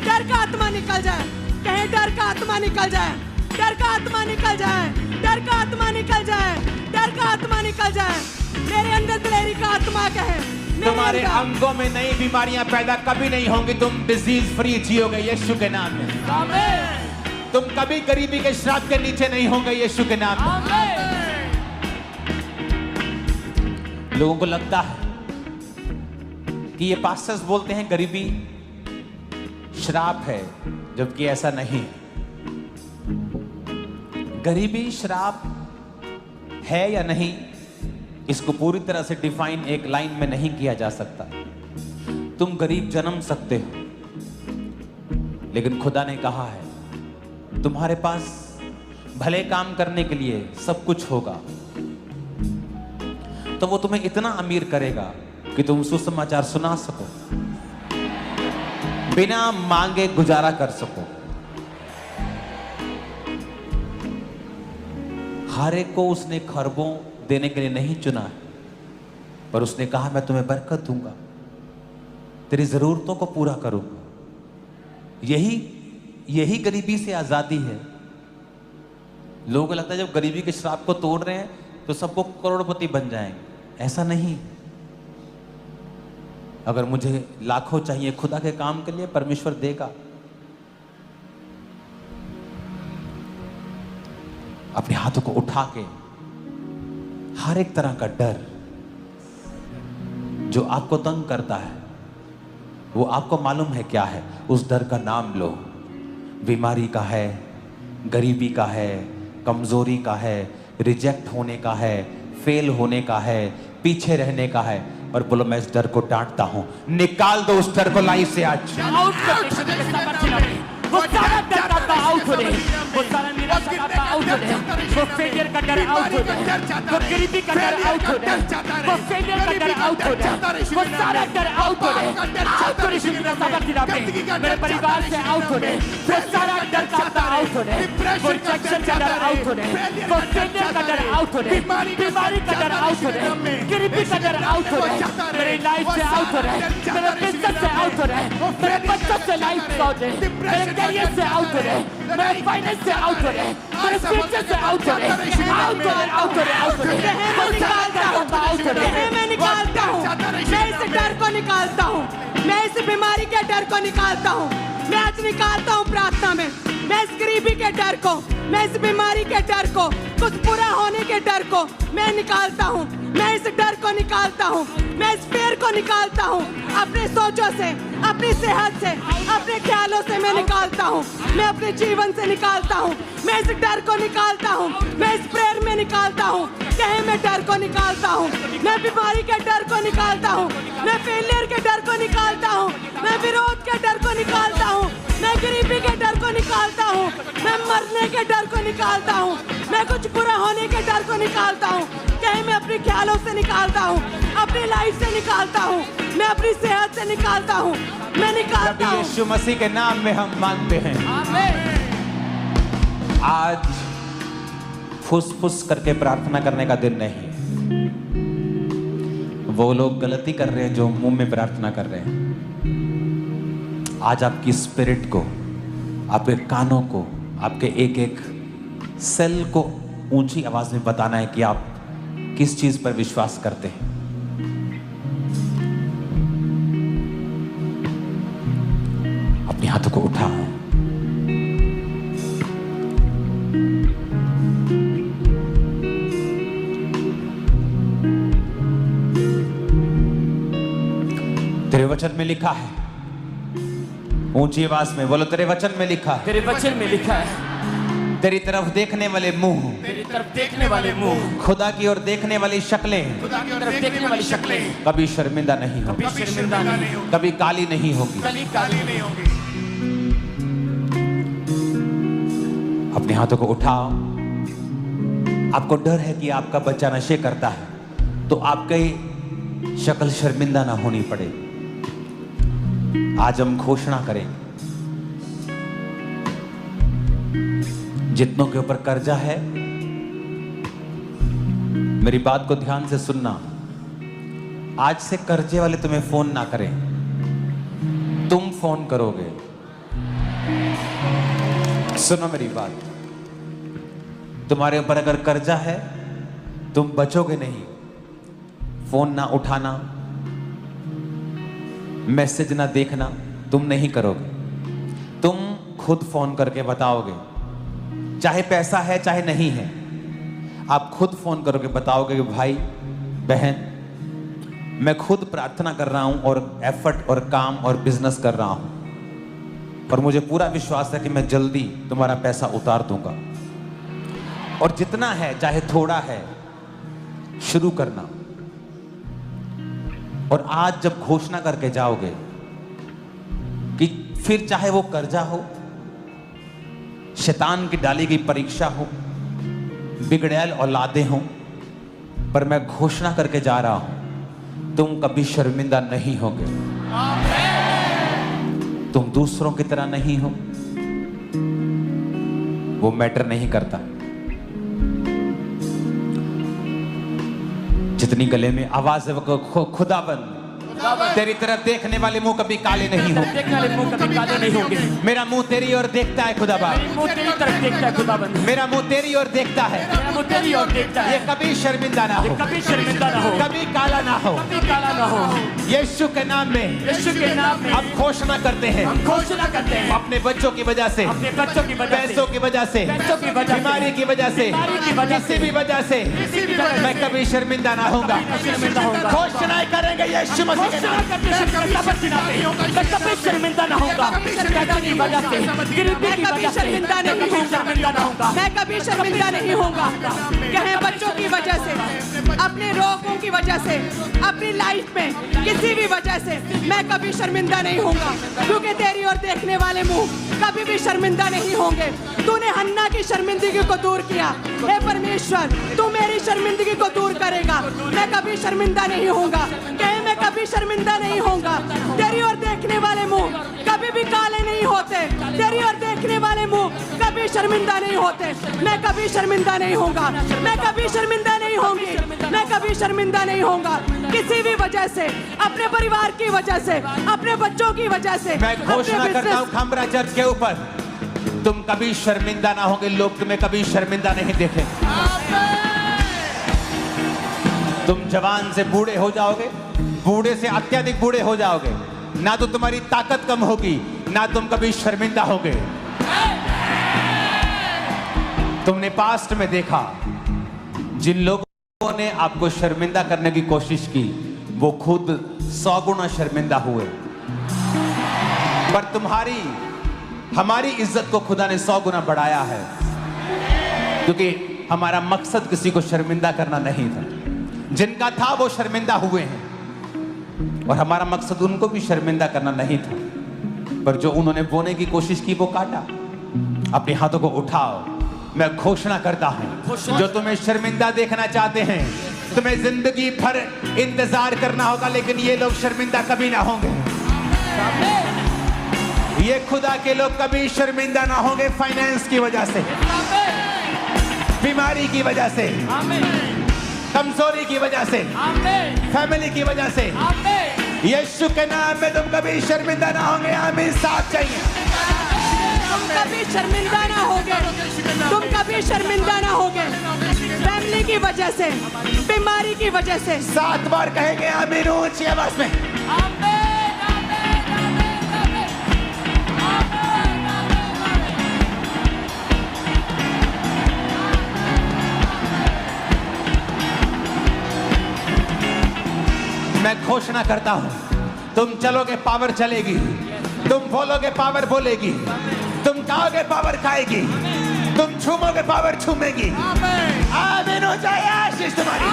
डर का आत्मा निकल जाए, कहे डर का आत्मा निकल जाए, डर का आत्मा निकल जाए, डर का आत्मा निकल जाए, डर का आत्मा निकल जाए। मेरे अंदर दिलेरी का आत्मा कहे, तुम्हारे अंगों में नई बीमारियां पैदा कभी नहीं होंगी, तुम डिजीज फ्री जियोगे यीशु के नाम में। आमीन। तुम कभी गरीबी के श्राप के नीचे नहीं होंगे यीशु के नाम में। आमीन। लोगों को लगता है कि ये पास्टर्स बोलते हैं गरीबी श्राप है, जबकि ऐसा नहीं। गरीबी श्राप है या नहीं, इसको पूरी तरह से डिफाइन एक लाइन में नहीं किया जा सकता। तुम गरीब जन्म सकते हो, लेकिन खुदा ने कहा है तुम्हारे पास भले काम करने के लिए सब कुछ होगा, तो वो तुम्हें इतना अमीर करेगा कि तुम सुसमाचार सुना सको, बिना मांगे गुजारा कर सको। हर एक को उसने खरबों देने के लिए नहीं चुना है, पर उसने कहा मैं तुम्हें बरकत दूंगा, तेरी जरूरतों को पूरा करूंगा। यही गरीबी से आजादी है। लोगों को लगता है जब गरीबी के श्राप को तोड़ रहे हैं तो सबको करोड़पति बन जाएंगे। ऐसा नहीं। अगर मुझे लाखों चाहिए खुदा के काम के लिए, परमेश्वर देगा। अपने हाथों को उठा के हर एक तरह का डर जो आपको तंग करता है, वो आपको मालूम है क्या है, उस डर का नाम लो। बीमारी का है, गरीबी का है, कमजोरी का है, रिजेक्ट होने का है, फेल होने का है, पीछे रहने का है, और बोलो मैं इस डर को डांटता हूं। निकाल दो उस डर को लाइफ से आज। वो सारा डर का आउट हो जाए, वो सारा निराशा का आउट हो जाए, वो फेलियर का डर आउट हो जाए, वो गरीबी का डर आउट हो जाए, वो फेलियर का डर आउट हो जाए, वो सारा डर आउट हो जाए। आउट हो जाए सामर्थ दिला पे, मेरे परिवार से आउट हो जाए, वो सारा डर का आउट हो जाए, वो रिजेक्शन का डर आउट हो जाए, वो फेलियर का डर आउट हो जाए, बीमारी का डर आउट हो जाए, गरीबी का डर आउट हो जाए, मेरी लाइफ से आउट हो जाए, मेरे बिजनेस से आउट हो जाए, मेरे बच्चों से लाइफ से आउट हो जाए, मेरे करियर से आउट हो रहे, मेरे फाइनेंस से आउट हो रहे, मेरे फ्यूचर से आउट हो रहे, आउट हो रहे, आउट हो रहे, आउट हो रहे, मैं निकालता हूँ, मैं निकालता हूँ, मैं इस डर को निकालता हूँ, मैं इस बीमारी के डर को निकालता हूँ, मैं आज निकालता हूँ प्रार्थना में, मैं इस गरीबी के डर को, मैं इस बीमारी के डर को, कुछ बुरा होने के डर को मैं निकालता हूँ, मैं इस डर को निकालता हूँ, मैं इस फेर को निकालता हूँ, अपने सोचों से, अपनी सेहत से, अपने ख्यालों से मैं निकालता हूँ, मैं अपने जीवन से निकालता हूँ, मैं इस डर को निकालता हूँ, मैं इस प्रेयर में निकालता हूँ, कहीं मैं डर को निकालता हूँ, मैं बीमारी के डर को निकालता हूँ, मैं फेलियर के डर को निकालता हूँ, मैं विरोध के डर को निकालता हूँ, मैं गरीबी के डर को निकालता हूँ, मैं मरने के डर को निकालता हूँ, मैं कुछ बुरा होने के डर को निकालता हूँ, कहीं मैं अपने ख्यालों से निकालता हूँ, अपनी लाइफ से निकालता हूँ, मैं अपनी सेहत से निकालता हूँ, मैं निकालता हूँ। यीशु मसीह के नाम में हम मांगते हैं। आज फुस-फुस करके प्रार्थना करने का दिन नहीं। वो लोग गलती कर रहे हैं जो मुंह में प्रार्थना कर रहे हैं। आज आपकी स्पिरिट को, आपके कानों को, आपके एक एक सेल को ऊंची आवाज में बताना है कि आप किस चीज पर विश्वास करते हैं। अपने हाथों को उठाओ। तेरे वचन में लिखा है, ऊंची आवाज में बोलो, तेरे वचन में लिखा है, तेरे वचन में लिखा है, तेरी तरफ देखने वाले मुंह, तेरी तरफ देखने वाले मुंह, खुदा की ओर देखने वाली शक्लें खुदा की तरफ देखने वाली शक्लें कभी शर्मिंदा नहीं होगी, कभी शर्मिंदा नहीं होगी, कभी काली नहीं होगी। कभी काली नहीं होगी। अपने हाथों को उठाओ। आपको डर है कि आपका बच्चा नशे करता है, तो आपकी शक्ल शर्मिंदा ना होनी पड़े। आज हम घोषणा करेंगे, जितनों के ऊपर कर्जा है, मेरी बात को ध्यान से सुनना। आज से कर्जे वाले तुम्हें फोन ना करें, तुम फोन करोगे। सुनो मेरी बात, तुम्हारे ऊपर अगर कर्जा है, तुम बचोगे नहीं। फोन ना उठाना, मैसेज ना देखना, तुम नहीं करोगे। तुम खुद फोन करके बताओगे, चाहे पैसा है चाहे नहीं है, आप खुद फोन करोगे, बताओगे कि भाई बहन, मैं खुद प्रार्थना कर रहा हूं और एफर्ट और काम और बिजनेस कर रहा हूं, और मुझे पूरा विश्वास है कि मैं जल्दी तुम्हारा पैसा उतार दूंगा। और जितना है, चाहे थोड़ा है, शुरू करना। और आज जब घोषणा करके जाओगे कि फिर चाहे वो कर्जा हो, शैतान की डाली गई परीक्षा हो, बिगड़ैल औलादे हों, पर मैं घोषणा करके जा रहा हूं, तुम कभी शर्मिंदा नहीं होगे। तुम दूसरों की तरह नहीं हो, वो मैटर नहीं करता। जितनी गले में आवाज है वो खुदाबंद, तेरी तरफ देखने वाले मुंह कभी काले नहीं होंगे। देखने वाले मुंह कभी काले नहीं होंगे। मेरा मुंह तेरी ओर देखता है खुदाबंद, मुंह तेरी तरफ देखता है खुदाबंद, मेरा मुंह तेरी ओर देखता है, मेरा मुंह तेरी ओर देखता है। ये कभी शर्मिंदा ना हो, कभी शर्मिंदा ना हो, कभी काला ना हो। कभी काला ना हो। यीशु के नाम में, यीशु के नाम में हम घोषणा करते हैं, हम घोषणा करते हैं, अपने बच्चों की वजह से, अपने बच्चों की वजह से, पैसों की वजह से, पैसों की वजह से, बीमारी की वजह से, बीमारी की वजह से, किसी भी वजह से किसी भी वजह से मैं कभी शर्मिंदा ना होगा। शर्मिंदा होगा। घोषणाएं करेंगे यीशु मसीह के नाम। मैं कभी शर्मिंदा ना होगा। की वजह से, गिरती की वजह से शर्मिंदा नहीं होऊंगा। शर्मिंदा ना होगा। मैं कभी शर्मिंदा नहीं होऊंगा। कहीं बच्चों की वजह से, अपने रोगों की वजह से, अपनी लाइफ में किसी भी वजह से मैं कभी शर्मिंदा नहीं होऊंगा, क्योंकि तेरी ओर देखने वाले मुंह कभी भी शर्मिंदा नहीं होंगे। तूने हन्ना की शर्मिंदगी को दूर किया। हे परमेश्वर, तू मेरी शर्मिंदगी को दूर करेगा। मैं कभी शर्मिंदा नहीं होऊंगा। कहीं मैं कभी शर्मिंदा नहीं होऊंगा। तेरी ओर देखने वाले मुंह कभी भी काले नहीं होते। तेरी ओर देखने वाले मुंह कभी शर्मिंदा नहीं होते। मैं कभी शर्मिंदा नहीं होऊंगा। मैं कभी शर्मिंदा नहीं होंगी। मैं कभी शर्मिंदा नहीं होऊंगा, किसी भी वजह से, अपने परिवार की वजह से, अपने बच्चों की वजह से। मैं घोषणा करता हूं खमरा चर्च के ऊपर, तुम कभी शर्मिंदा ना होगे। लोग तुम्हें कभी शर्मिंदा नहीं देखेंगे। तुम जवान से बूढ़े हो जाओगे, बूढ़े से अत्यधिक बूढ़े हो जाओगे, ना तो तुम्हारी ताकत कम होगी, ना तुम कभी शर्मिंदा होगे। तुमने पास्ट में देखा, जिन लोगों ने आपको शर्मिंदा करने की कोशिश की, वो खुद 100 गुना शर्मिंदा हुए। पर तुम्हारी, हमारी इज्जत को खुदा ने 100 गुना बढ़ाया है, क्योंकि हमारा मकसद किसी को शर्मिंदा करना नहीं था। जिनका था वो शर्मिंदा हुए हैं, और हमारा मकसद उनको भी शर्मिंदा करना नहीं था। पर जो उन्होंने बोने की कोशिश की वो काटा। अपने हाथों को उठाओ, मैं घोषणा करता हूं, जो तुम्हें शर्मिंदा देखना चाहते हैं, तुम्हें जिंदगी भर इंतजार करना होगा, लेकिन ये लोग शर्मिंदा कभी ना होंगे। ये खुदा के लोग कभी शर्मिंदा ना होंगे। फाइनेंस की वजह से, बीमारी की वजह से, कमजोरी की वजह से, फैमिली की वजह से, यीशु के नाम में तुम कभी शर्मिंदा ना होंगे। आमीन। साथ चाहिए। तुम कभी शर्मिंदा ना होगे। तुम कभी शर्मिंदा ना होगे। फैमिली की वजह से, बीमारी की वजह से। 7 बार कहेंगे आमीन ऊंची आवाज में। मैं घोषणा करता हूं, तुम चलोगे पावर चलेगी, तुम बोलोगे पावर बोलेगी, तुम खाओगे पावर खाएगी, तुम छूमोगे पावर छूमेगी। आमीन हो जाए आशीष तुम्हारी।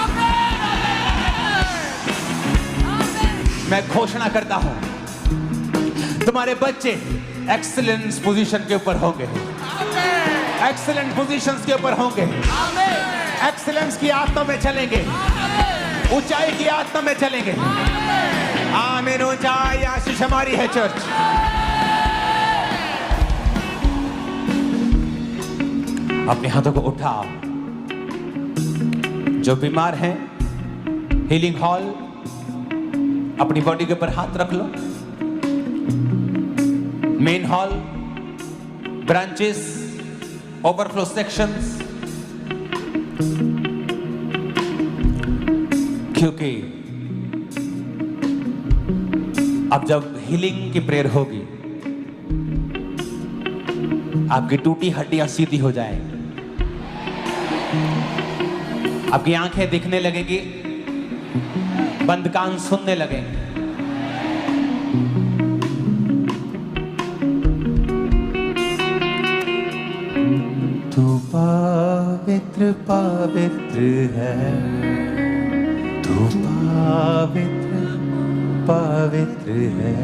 मैं घोषणा करता हूं, तुम्हारे बच्चे एक्सीलेंस पोजीशन के ऊपर होंगे, एक्सीलेंट पोजीशंस के ऊपर होंगे, एक्सीलेंस की आत्मा में चलेंगे, ऊंचाई की आत्मा में चलेंगे। आमीन। ऊंचाई आशीष हमारी है चर्च। अपने हाथों को उठाओ। जो बीमार हैं, हीलिंग हॉल, अपनी बॉडी के ऊपर हाथ रख लो। Main hall, branches, overflow sections, क्योंकि अब जब हीलिंग की प्रेयर होगी, आपकी टूटी हड्डियां सीधी हो जाएंगी, आपकी आंखें दिखने लगेगी, बंद कान सुनने लगेंगे। तू पवित्र पवित्र है, तू पवित्र पवित्र है।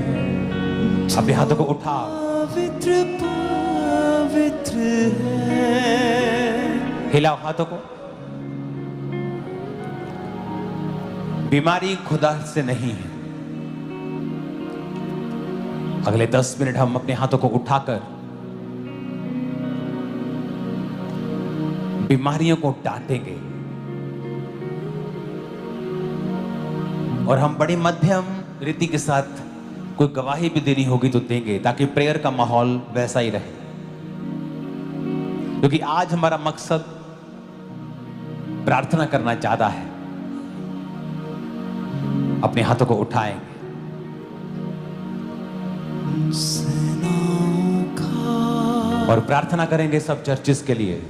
अपने हाथों को उठाओ। पवित्र पवित्र है। हिलाओ हाथों को। बीमारी खुदा से नहीं है। अगले 10 मिनट हम अपने हाथों को उठाकर बीमारियों को डांटेंगे और हम बड़ी मध्यम रीति के साथ कोई गवाही भी देनी होगी तो देंगे, ताकि प्रेयर का माहौल वैसा ही रहे। क्योंकि आज हमारा मकसद प्रार्थना करना ज्यादा है। अपने हाथों को उठाएंगे और प्रार्थना करेंगे सब चर्चेस के लिए,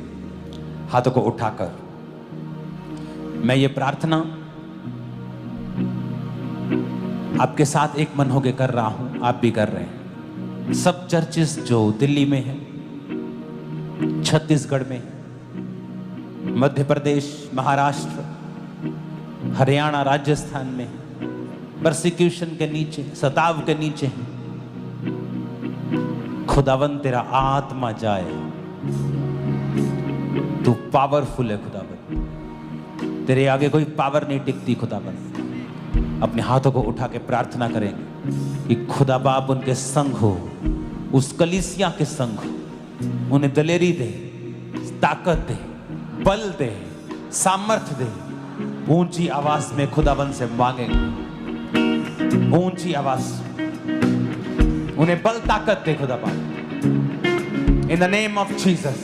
हाथों को उठाकर। मैं ये प्रार्थना आपके साथ एक मन होकर कर रहा हूं, आप भी कर रहे हैं। सब चर्चेस जो दिल्ली में है, छत्तीसगढ़ में, मध्य प्रदेश, महाराष्ट्र, हरियाणा, राजस्थान में परसिक्यूशन के नीचे, सताव के नीचे हैं। खुदावन तेरा आत्मा जाए, तू पावरफुल है खुदावन, तेरे आगे कोई पावर नहीं टिकती खुदावन। अपने हाथों को उठा के प्रार्थना करेंगे कि खुदा बाप उनके संग हो, उस कलीसिया के संग हो, उन्हें दलेरी दे, ताकत दे, बल दे, सामर्थ्य दे। ऊंची आवाज में खुदावन से मांगेंगे, ऊंची आवाज, उन्हें बल ताकत दे खुदा बाप, in the name of Jesus.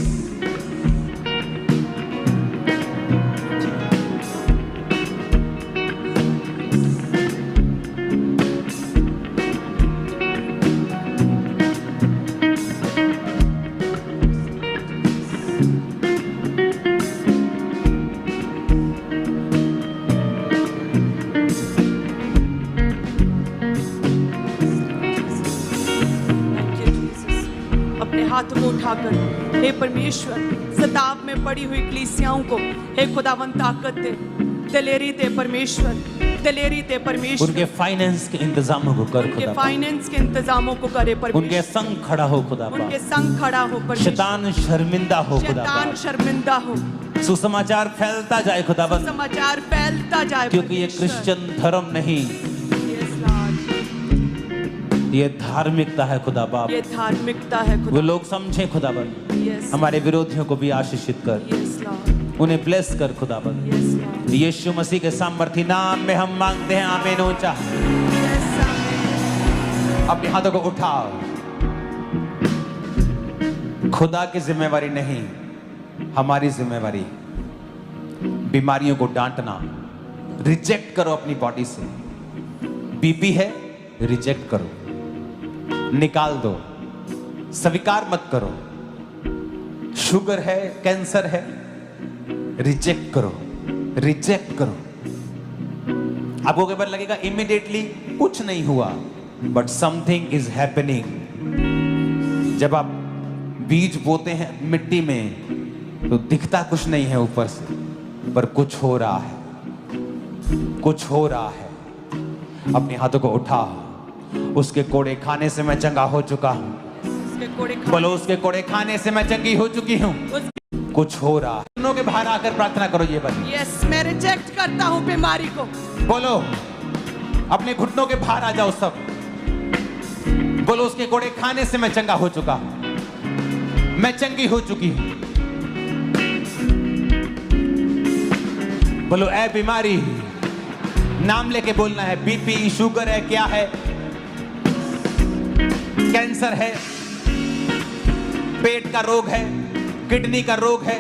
हाथ को उठाकर, हे परमेश्वर, सताव में पड़ी हुई कलीसियाओं को हे खुदावन ताकत दे, दलेरी दे परमेश्वर, दलेरी दे परमेश्वर। उनके फाइनेंस के इंतजामों को कर खुदा, उनके फाइनेंस के इंतजामों को करे परमेश्वर। उनके संग खड़ा हो खुदा, उनके संग खड़ा हो परमेश्वर। शैतान शर्मिंदा हो खुदा, शैतान शर्मिंदा हो। सुसमाचार फैलता जाए खुदावन, समाचार फैलता जाए, क्योंकि ये क्रिश्चियन धर्म नहीं, ये धार्मिकता है खुदा बाप, ये धार्मिकता है खुदा। वो लोग समझे खुदावन। हमारे विरोधियों को भी आशीषित कर, उन्हें ब्लेस कर खुदावन। यीशु मसीह के सामर्थी नाम में हम मांगते हैं, आमीन। ऊंचा अपने हाथों को उठाओ। खुदा की जिम्मेवारी नहीं, हमारी जिम्मेवारी। बीमारियों को डांटना, रिजेक्ट करो अपनी बॉडी से। बीपी है, रिजेक्ट करो, निकाल दो, स्वीकार मत करो। शुगर है, कैंसर है, रिजेक्ट करो, रिजेक्ट करो। आपको कई बार लगेगा इमीडिएटली कुछ नहीं हुआ, बट समथिंग इज हैपनिंग। जब आप बीज बोते हैं मिट्टी में तो दिखता कुछ नहीं है ऊपर से, पर कुछ हो रहा है, कुछ हो रहा है। अपने हाथों को उठा। उसके कोड़े खाने से मैं चंगा हो चुका हूँ। बोलो, उसके कोड़े खाने से मैं चंगी हो चुकी हूँ। कुछ हो रहा है। घुटनों के बाहर आकर प्रार्थना करो। ये बात यस, मैं रिजेक्ट करता हूँ बीमारी को। बोलो, अपने घुटनों के बाहर आ जाओ सब। बोलो, उसके कोड़े खाने से मैं चंगा हो चुका हूँ, मैं चंगी हो चुकी हूँ। बोलो, ऐ बीमारी, नाम लेके बोलना है। बीपी, शुगर है, क्या है, कैंसर है, पेट का रोग है, किडनी का रोग है,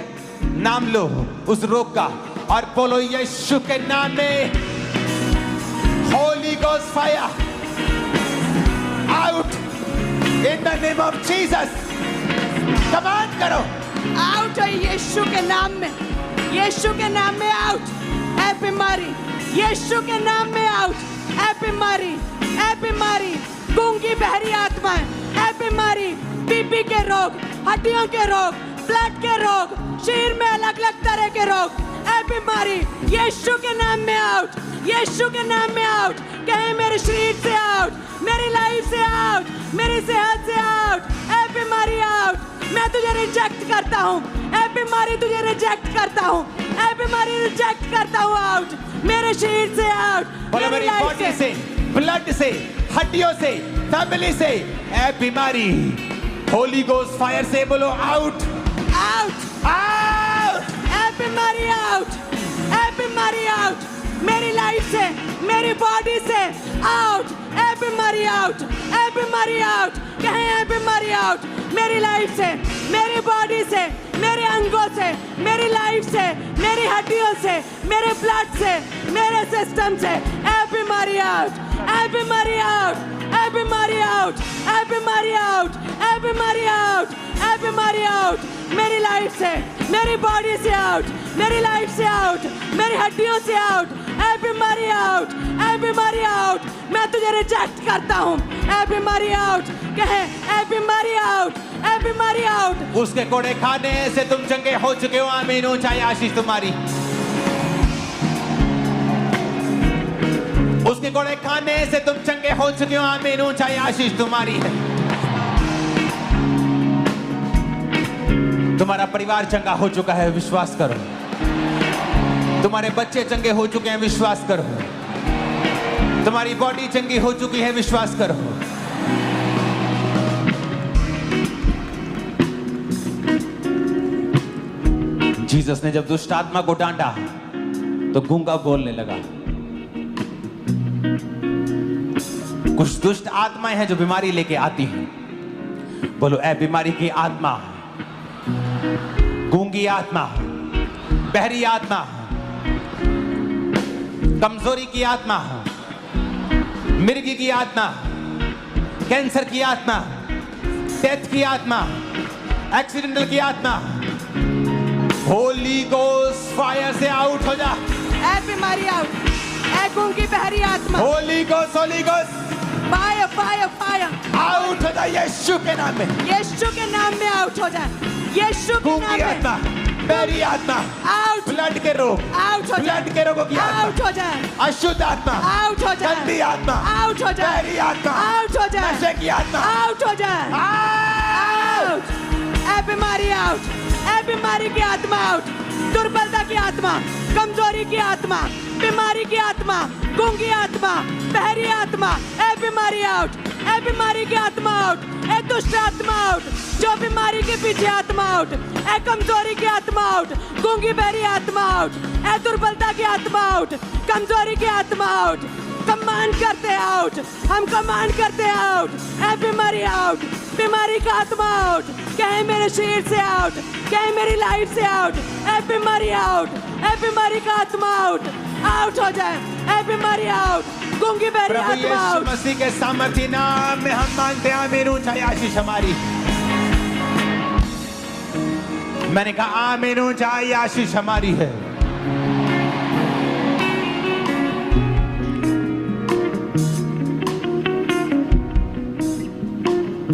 नाम लो उस रोग का और बोलो, यीशु के नाम में Holi ghost fire out in the name of Jesus. Command करो, आउट है यीशु के नाम में, यीशु के नाम में आउट। ऐ बीमारी, यीशु के नाम में आउट। ऐ बीमारी, ऐ बीमारी, गूंगी बहरी आत्मा है। ऐ बीमारी, बीपी के रोग, हड्डियों के रोग, ब्लड के रोग, शरीर में अलग अलग तरह के रोग। ऐ बीमारी यीशु के नाम में आउट, यीशु के नाम में आउट। कहे मेरे शरीर से आउट, मेरी लाइफ से आउट, मेरी सेहत से आउट। ए बीमारी आउट, मैं तुझे रिजेक्ट करता हूँ। ए बीमारी तुझे रिजेक्ट करता हूँ, ए बीमारी रिजेक्ट करता हूँ। आउट मेरे शरीर से आउट, बोलो मेरी लाइफ बॉडी से, ब्लड से, हड्डियों से, फैमिली से ए बीमारी होली गोस्ट फायर से बोलो आउट, आउट, आउट। ए बीमारी आउट, ए बीमारी आउट। मेरी लाइफ से, मेरी बॉडी से आउट, ए बीमारी आउट, ए बीमारी आउट। कहें ए बीमारी आउट, मेरी लाइफ से, मेरी बॉडी से, मेरे अंगों से, मेरी लाइफ से, मेरी हड्डियों से, मेरे ब्लड से, मेरे सिस्टम से ए बीमारी आउट, ए बीमारी आउट, ए बीमारी आउट, ए बीमारी आउट, ए बीमारी आउट, ए बीमारी आउट। मेरी लाइफ से, मेरी बॉडी से आउट, मेरी लाइफ से आउट, मेरी हड्डियों से आउट। ए बीमारी आउट, ए बीमारी आउट। मैं तुझे रिजेक्ट करता हूँ, ए बीमारी आउट। कहे ए बीमारी आउट, ए बीमारी आउट। उसके कोड़े खाने से तुम चंगे हो चुके हो, आमीन। ऊंचाई आशीष तुम्हारी। उसके कोड़े खाने से तुम चंगे हो चुके हो, आमीन। ऊंचाई आशीष तुम्हारी है। तुम्हारा परिवार चंगा हो चुका है, विश्वास करो। तुम्हारे बच्चे चंगे हो चुके हैं, विश्वास करो। तुम्हारी बॉडी चंगी हो चुकी है, विश्वास करो। जीसस ने जब दुष्ट आत्मा को डांटा तो गूंगा बोलने लगा। कुछ दुष्ट आत्माएं हैं जो बीमारी लेके आती हैं। बोलो ए बीमारी की आत्मा, गूंगी आत्मा, बहरी आत्मा, कमजोरी की आत्मा, मिर्गी की आत्मा, कैंसर की आत्मा, डेथ की आत्मा, एक्सीडेंटल की आत्मा, होली गोस्ट फायर से आउट हो जा। ए बीमारी आउट, ए गूंगी बहरी आत्मा, Holi ghost, Holi ghost fire, fire, fire out हो जा यीशु के नाम में। यीशु के नाम में आउट हो जाए, यीशु के नाम गूंगी आत्मा, में बहरी आत्मा, आउट, ब्लड के रोग, आउट हो जाए, ब्लड के रोगों की आउट आत्मा, हो जाए, अशुद्ध आत्मा, आउट हो जाए, गंदी आत्मा, आउट हो जाए, बहरी आत्मा, आउट हो जाए, नशे की आत्मा, आउट हो जाए, आउट। ए बीमारी आउट, ए बीमारी की आत्मा आउट, दुर्बलता की आत्मा, कमजोरी की आत्मा, बीमारी की आत्मा, गूंगी आत्मा, बहरी आत्मा, ए बीमारी आउट, ए बीमारी की आत्मा आउट, ए दुष्ट आत्मा आउट, जो बीमारी के पीछे आत्मा आउट, ए कमजोरी की आत्मा आउट, गूंगी बहरी आत्मा आउट, ए दुर्बलता की आत्मा आउट, कमजोरी की आत्मा आउट। कमांड करते आउट, हम कमांड करते आउट, ए बीमारी आउट, बीमारी का आत्मा आउट। कहे मेरे शरीर से आउट, कहे मेरी लाइफ से आउट, ए बीमारी आउट, ए बीमारी का आत्मा आउट, आउट हो जाए, ए बीमारी आउट, गूंगी बहरी प्रभु आत्मा यीशु आउट। मसीह के सामर्थ्य नाम में हम मांगते हैं, आमीन। ऊंचाई आशीष हमारी। मैंने कहा आमीन, ऊंचाई आशीष हमारी है।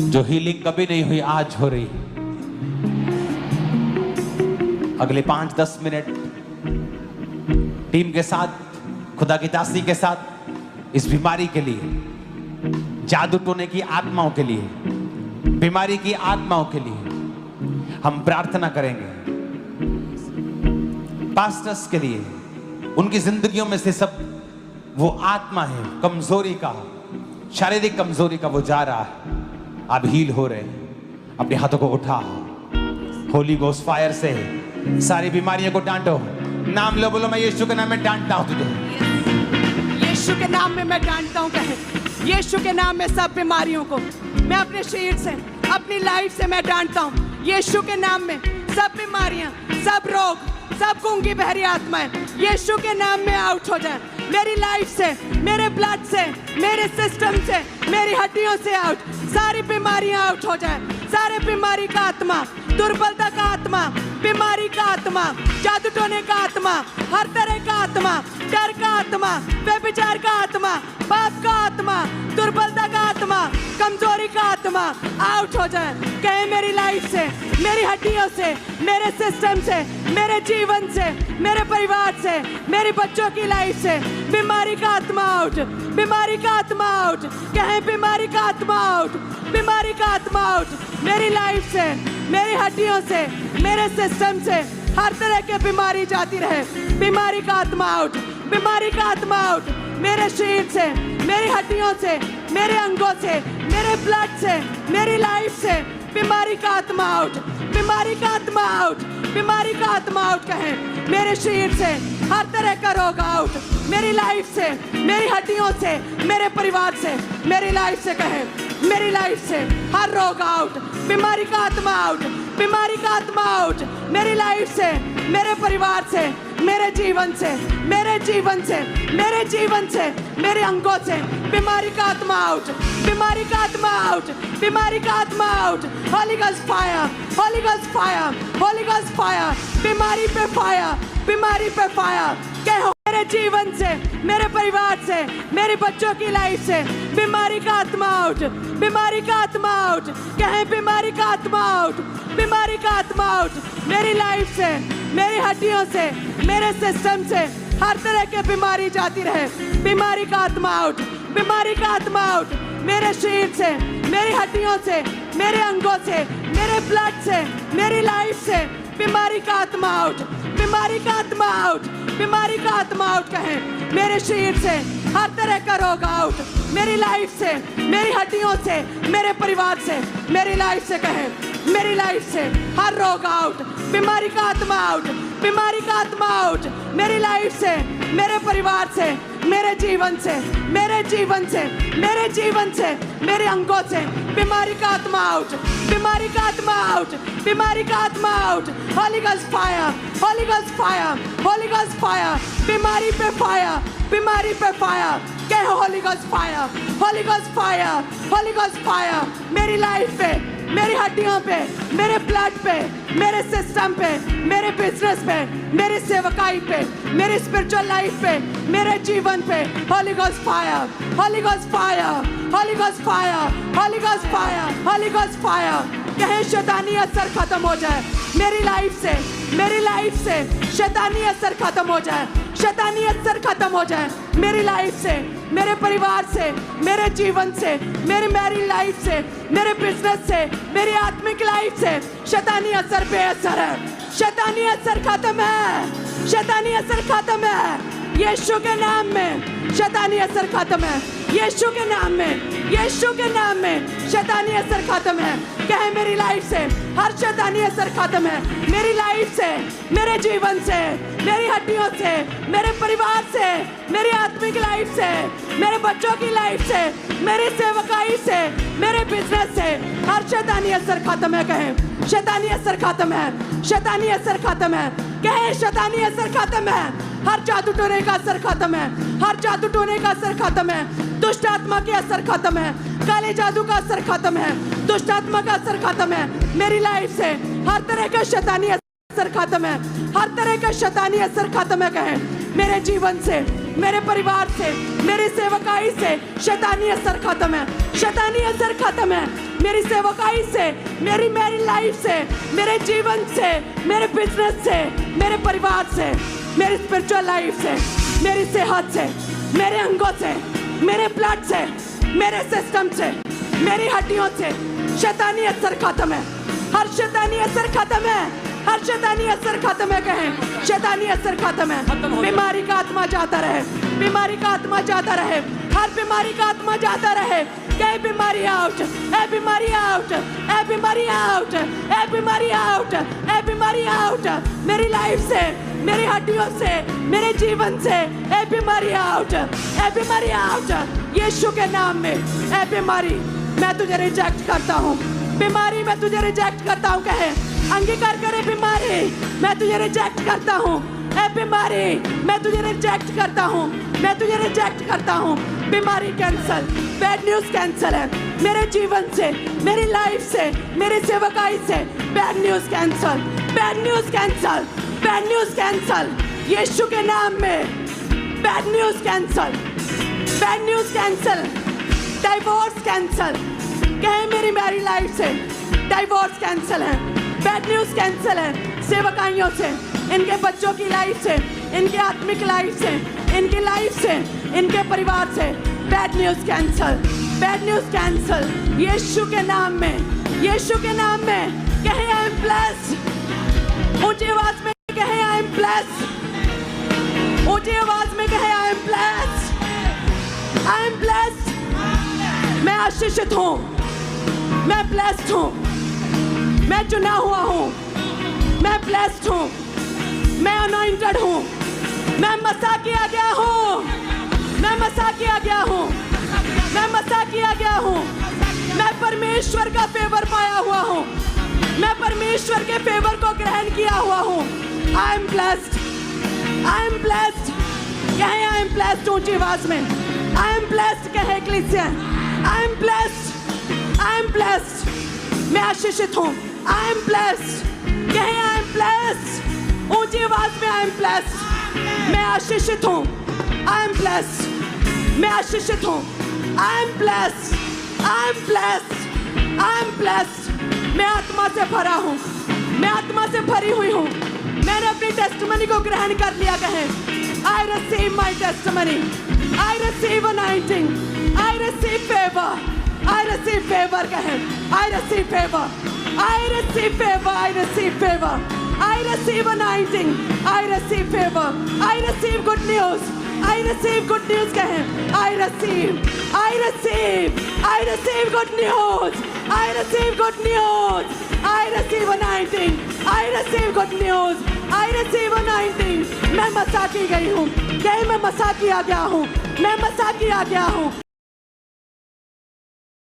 जो हीलिंग कभी नहीं हुई आज हो रही। अगले 5-10 मिनट टीम के साथ, खुदा की दासी के साथ इस बीमारी के लिए, जादू टोने की आत्माओं के लिए, बीमारी की आत्माओं के लिए हम प्रार्थना करेंगे। पास्टर्स के लिए, उनकी जिंदगियों में से सब वो आत्मा है कमजोरी का, शारीरिक कमजोरी का, वो जा रहा है। आप हील हो रहे हैं। अपने हाथों को उठा, होली गोस्ट फायर से सारी बीमारियों को डांटो। नाम लो, बोलो मैं यीशु के नाम में डांटता हूं तुझे। यीशु के नाम में मैं डांटता हूँ। कहे यीशु के नाम में सब बीमारियों को मैं अपने शरीर से, अपनी लाइफ से मैं डांटता हूँ। यीशु के नाम में सब बीमारियां, सब रोग, सब गूंगी बहरी आत्माएं यीशु के नाम में आउट हो जाए। मेरी लाइफ से, मेरे ब्लड से, मेरे सिस्टम से, मेरी हड्डियों से आउट। सारी बीमारियां आउट हो जाए। सारे बीमारी का आत्मा, दुर्बलता का आत्मा, बीमारी का आत्मा, जादू टोने का आत्मा, हर तरह का आत्मा डर का आत्मा, व्यभिचार का आत्मा, पाप का आत्मा, दुर्बलता का आत्मा, कमजोरी का आत्मा आउट हो जाए। कहे मेरी लाइफ से, मेरी हड्डियों से, मेरे सिस्टम से, मेरे जीवन से, मेरे परिवार से, मेरे बच्चों की लाइफ से बीमारी का आत्मा आउट, बीमारी का आत्मा आउट। कहे बीमारी का आत्मा आउट, बीमारी का आत्मा आउट। मेरी लाइफ से, मेरी हड्डियों से, मेरे सिस्टम से हर तरह की बीमारी जाती रहे। बीमारी का आत्मा आउट, बीमारी का आत्मा आउट। मेरे शरीर से, मेरी हड्डियों से, मेरे अंगों से, मेरे ब्लड से, मेरी लाइफ से बीमारी का आत्मा आउट, बीमारी का आत्मा आउट, बीमारी का आत्मा आउट। कहें मेरे शरीर से हर तरह का रोग आउट, मेरी लाइफ से, मेरी हड्डियों से, मेरे परिवार से, मेरी लाइफ से। कहें मेरी लाइफ से हर रोग आउट, बीमारी का आत्मा आउट, बीमारी का आत्मा आउट। मेरी लाइफ से, मेरे परिवार से, मेरे जीवन से, मेरे जीवन से, मेरे जीवन से, मेरे अंगों से बीमारी का आत्मा आउट, बीमारी का आत्मा आउट, बीमारी का आत्मा out. Holi ghost fire, Holi ghost fire, Holi ghost fire. बीमारी पे फायर, बीमारी पे फायर। कहो मेरे जीवन से, मेरे परिवार से, मेरे बच्चों की लाइफ से बीमारी का आत्मा आउट, बीमारी का आत्मा आउट। कहें बीमारी का आत्मा आउट, बीमारी का आत्मा आउट। मेरी लाइफ से, मेरी हड्डियों से, मेरे सिस्टम से हर तरह की बीमारी जाती रहे। बीमारी का आत्मा आउट, बीमारी का आत्मा आउट। मेरे शरीर से, मेरी हड्डियों से, मेरे अंगों से, मेरे ब्लड से, मेरी लाइफ से बीमारी का आत्मा आउट, बीमारी का आत्मा आउट, बीमारी का आत्मा आउट। कहें मेरे शरीर से हर तरह का रोग आउट, मेरी लाइफ से, मेरी हड्डियों से, मेरे परिवार से, मेरी लाइफ से। कहें मेरी लाइफ से हर रोग आउट, बीमारी का आत्मा आउट, बीमारी का आत्मा आउट। मेरी लाइफ से, मेरे परिवार से, मेरे जीवन से, मेरे जीवन से, मेरे जीवन से, मेरे अंगों से बीमारी का आत्मा आउट, बीमारी का आत्मा आउट, बीमारी का आत्मा out. Holi ghost fire, Holi ghost fire, Holi ghost fire. बीमारी पे फायर, बीमारी पे फायर। कहो Holi ghost fire, Holi ghost fire, Holi ghost fire. मेरी लाइफ पे, मेरी हड्डियों पे, मेरे ब्लड पे, मेरे सिस्टम पे, मेरे बिजनेस पे, मेरी सेवकाई पे, मेरी स्पिरिचुअल लाइफ पे, मेरे जीवन पे Holi ghost fire, Holi ghost fire, Holi ghost fire, Holi ghost fire, Holi ghost fire. कहीं शैतानी असर खत्म हो जाए मेरी लाइफ से, मेरी लाइफ से शैतानी असर खत्म हो जाए, शैतानी असर खत्म हो जाए मेरी लाइफ से, मेरे परिवार से, मेरे जीवन से, मेरी मैरिड लाइफ से, मेरे बिजनेस से, मेरी आत्मिक लाइफ से। शैतानी असर बेअसर है, शैतानी असर खत्म है, शैतानी असर खत्म है यीशु के नाम में। शैतानी असर खत्म है यीशु के नाम में, यीशु के नाम में शैतानी असर खत्म है। कहे मेरी लाइफ से हर शैतानी असर खत्म है, मेरी लाइफ से, मेरे जीवन से, मेरी हड्डियों से, मेरे परिवार से, मेरी आत्मिक लाइफ से, मेरे बच्चों की लाइफ से, मेरी सेवकाई से, मेरे बिजनेस से हर शैतानी असर खत्म है। कहे शैतानी असर खत्म है, शैतानी असर खत्म है। कहे शैतानी असर खत्म है, हर जादू टोने का असर खत्म है, हर जादू टोने का असर खत्म है, दुष्ट आत्मा के असर खत्म है, काले जादू का असर खत्म है, दुष्ट आत्मा का असर खत्म है मेरी लाइफ से। हर तरह का शैतानी असर खत्म है, हर तरह का शैतानी असर खत्म है। कहे मेरे जीवन से, मेरे परिवार से, मेरी सेवकाई से शैतानी असर खत्म है, शैतानी असर खत्म है मेरी सेवकाई से, मेरी लाइफ से, मेरे जीवन से, मेरे बिजनेस से, मेरे परिवार से, मेरी स्पिरिचुअल लाइफ से, मेरी सेहत से, मेरे अंगों से, मेरे ब्लड से, मेरे सिस्टम से, मेरी हड्डियों से शैतानी असर खत्म है, हर शैतानी असर खत्म है, हर शैतानी असर खत्म है। कहें शैतानी असर खत्म है, बीमारी का आत्मा जाता रहे, बीमारी का आत्मा जाता रहे, हर बीमारी का आत्मा जाता रहे। कहे बीमारी आउट, ए बीमारी आउट, ए बीमारी आउट, ए बीमारी आउट, ए बीमारी आउट मेरी लाइफ से, मेरी हड्डियों से, मेरे जीवन से। ए बीमारी आउट, ए बीमारी आउट यीशु के नाम में। ए बीमारी मैं तुझे रिजेक्ट करता हूँ, बीमारी मैं तुझे रिजेक्ट करता हूँ। कहे अंगीकार करे बीमारी मैं तुझे रिजेक्ट करता हूँ, ए बीमारी मैं तुझे रिजेक्ट करता हूँ, मैं तुझे रिजेक्ट करता हूँ। बीमारी कैंसल, बैड न्यूज कैंसल है मेरे जीवन से, मेरी लाइफ से, मेरी सेवकाई से। Bad news cancel, bad news cancel, bad news cancel Yeshu के नाम में। Bad news cancel, bad news cancel, divorce cancel. कहे मेरी मैरी लाइफ से डाइवोर्स कैंसल है, बैड न्यूज कैंसल है। सेवकाइयों से, इनके बच्चों की लाइफ से, इनके आत्मिक लाइफ से, इनकी लाइफ से, इनके परिवार से bad news cancel, bad news cancel. Yeshu के नाम में, यीशु के नाम में कहे आई एम ब्लेस्ड। ऊंची आवाज में कहे आई एम ब्लेस्ड, ऊंची आवाज में कहे आई am blessed, I am blessed. मैं आशीषित हूँ, मैं ब्लेस्ड हूँ, मैं चुना हुआ हूँ, मैं ब्लेस्ड हूँ, मैं अनॉइंटेड हूँ, मैं मसा किया गया हूँ, मैं मसा किया गया हूँ, मैं मसा किया गया हूँ। मैं परमेश्वर का फेवर पाया हुआ हूँ, मैं परमेश्वर के फेवर को ग्रहण किया हुआ हूँ। आई am blessed, I am blessed. कहे आई एम ब्लेस्ड ऊंची आवाज में, आई एम ब्लेस्ड। कहे ecclesia I am blessed, I am blessed. मैं आशीषित हूँ, आई एम ब्लेस्ड। कहे आई एम ब्लेस्ड ऊंची आवाज में, आई एम ब्लेस्ड। मैं आशीषित हूँ, आई एम ब्लेस्ड। मैं आशीषित हूँ, आई am blessed, I am blessed, I am blessed. मैं आत्मा से भरा हूँ, मैं आत्मा से भरी हुई हूँ। मैंने अपनी टेस्टमनी को ग्रहण कर लिया। कहे I receive my testimony, I receive anointing, I receive favour, I receive favour. कहे I receive favour, I receive favour, I receive favour, I receive anointing, I receive favour, I receive good news, I receive good news. कहे I receive, I receive, I receive good news, I receive good news, I receive anointing, I receive good news, I receive anointing. मैं मसा की गई हूँ, कहे मैं मसा किया गया हूँ, मैं मसा किया गया हूँ।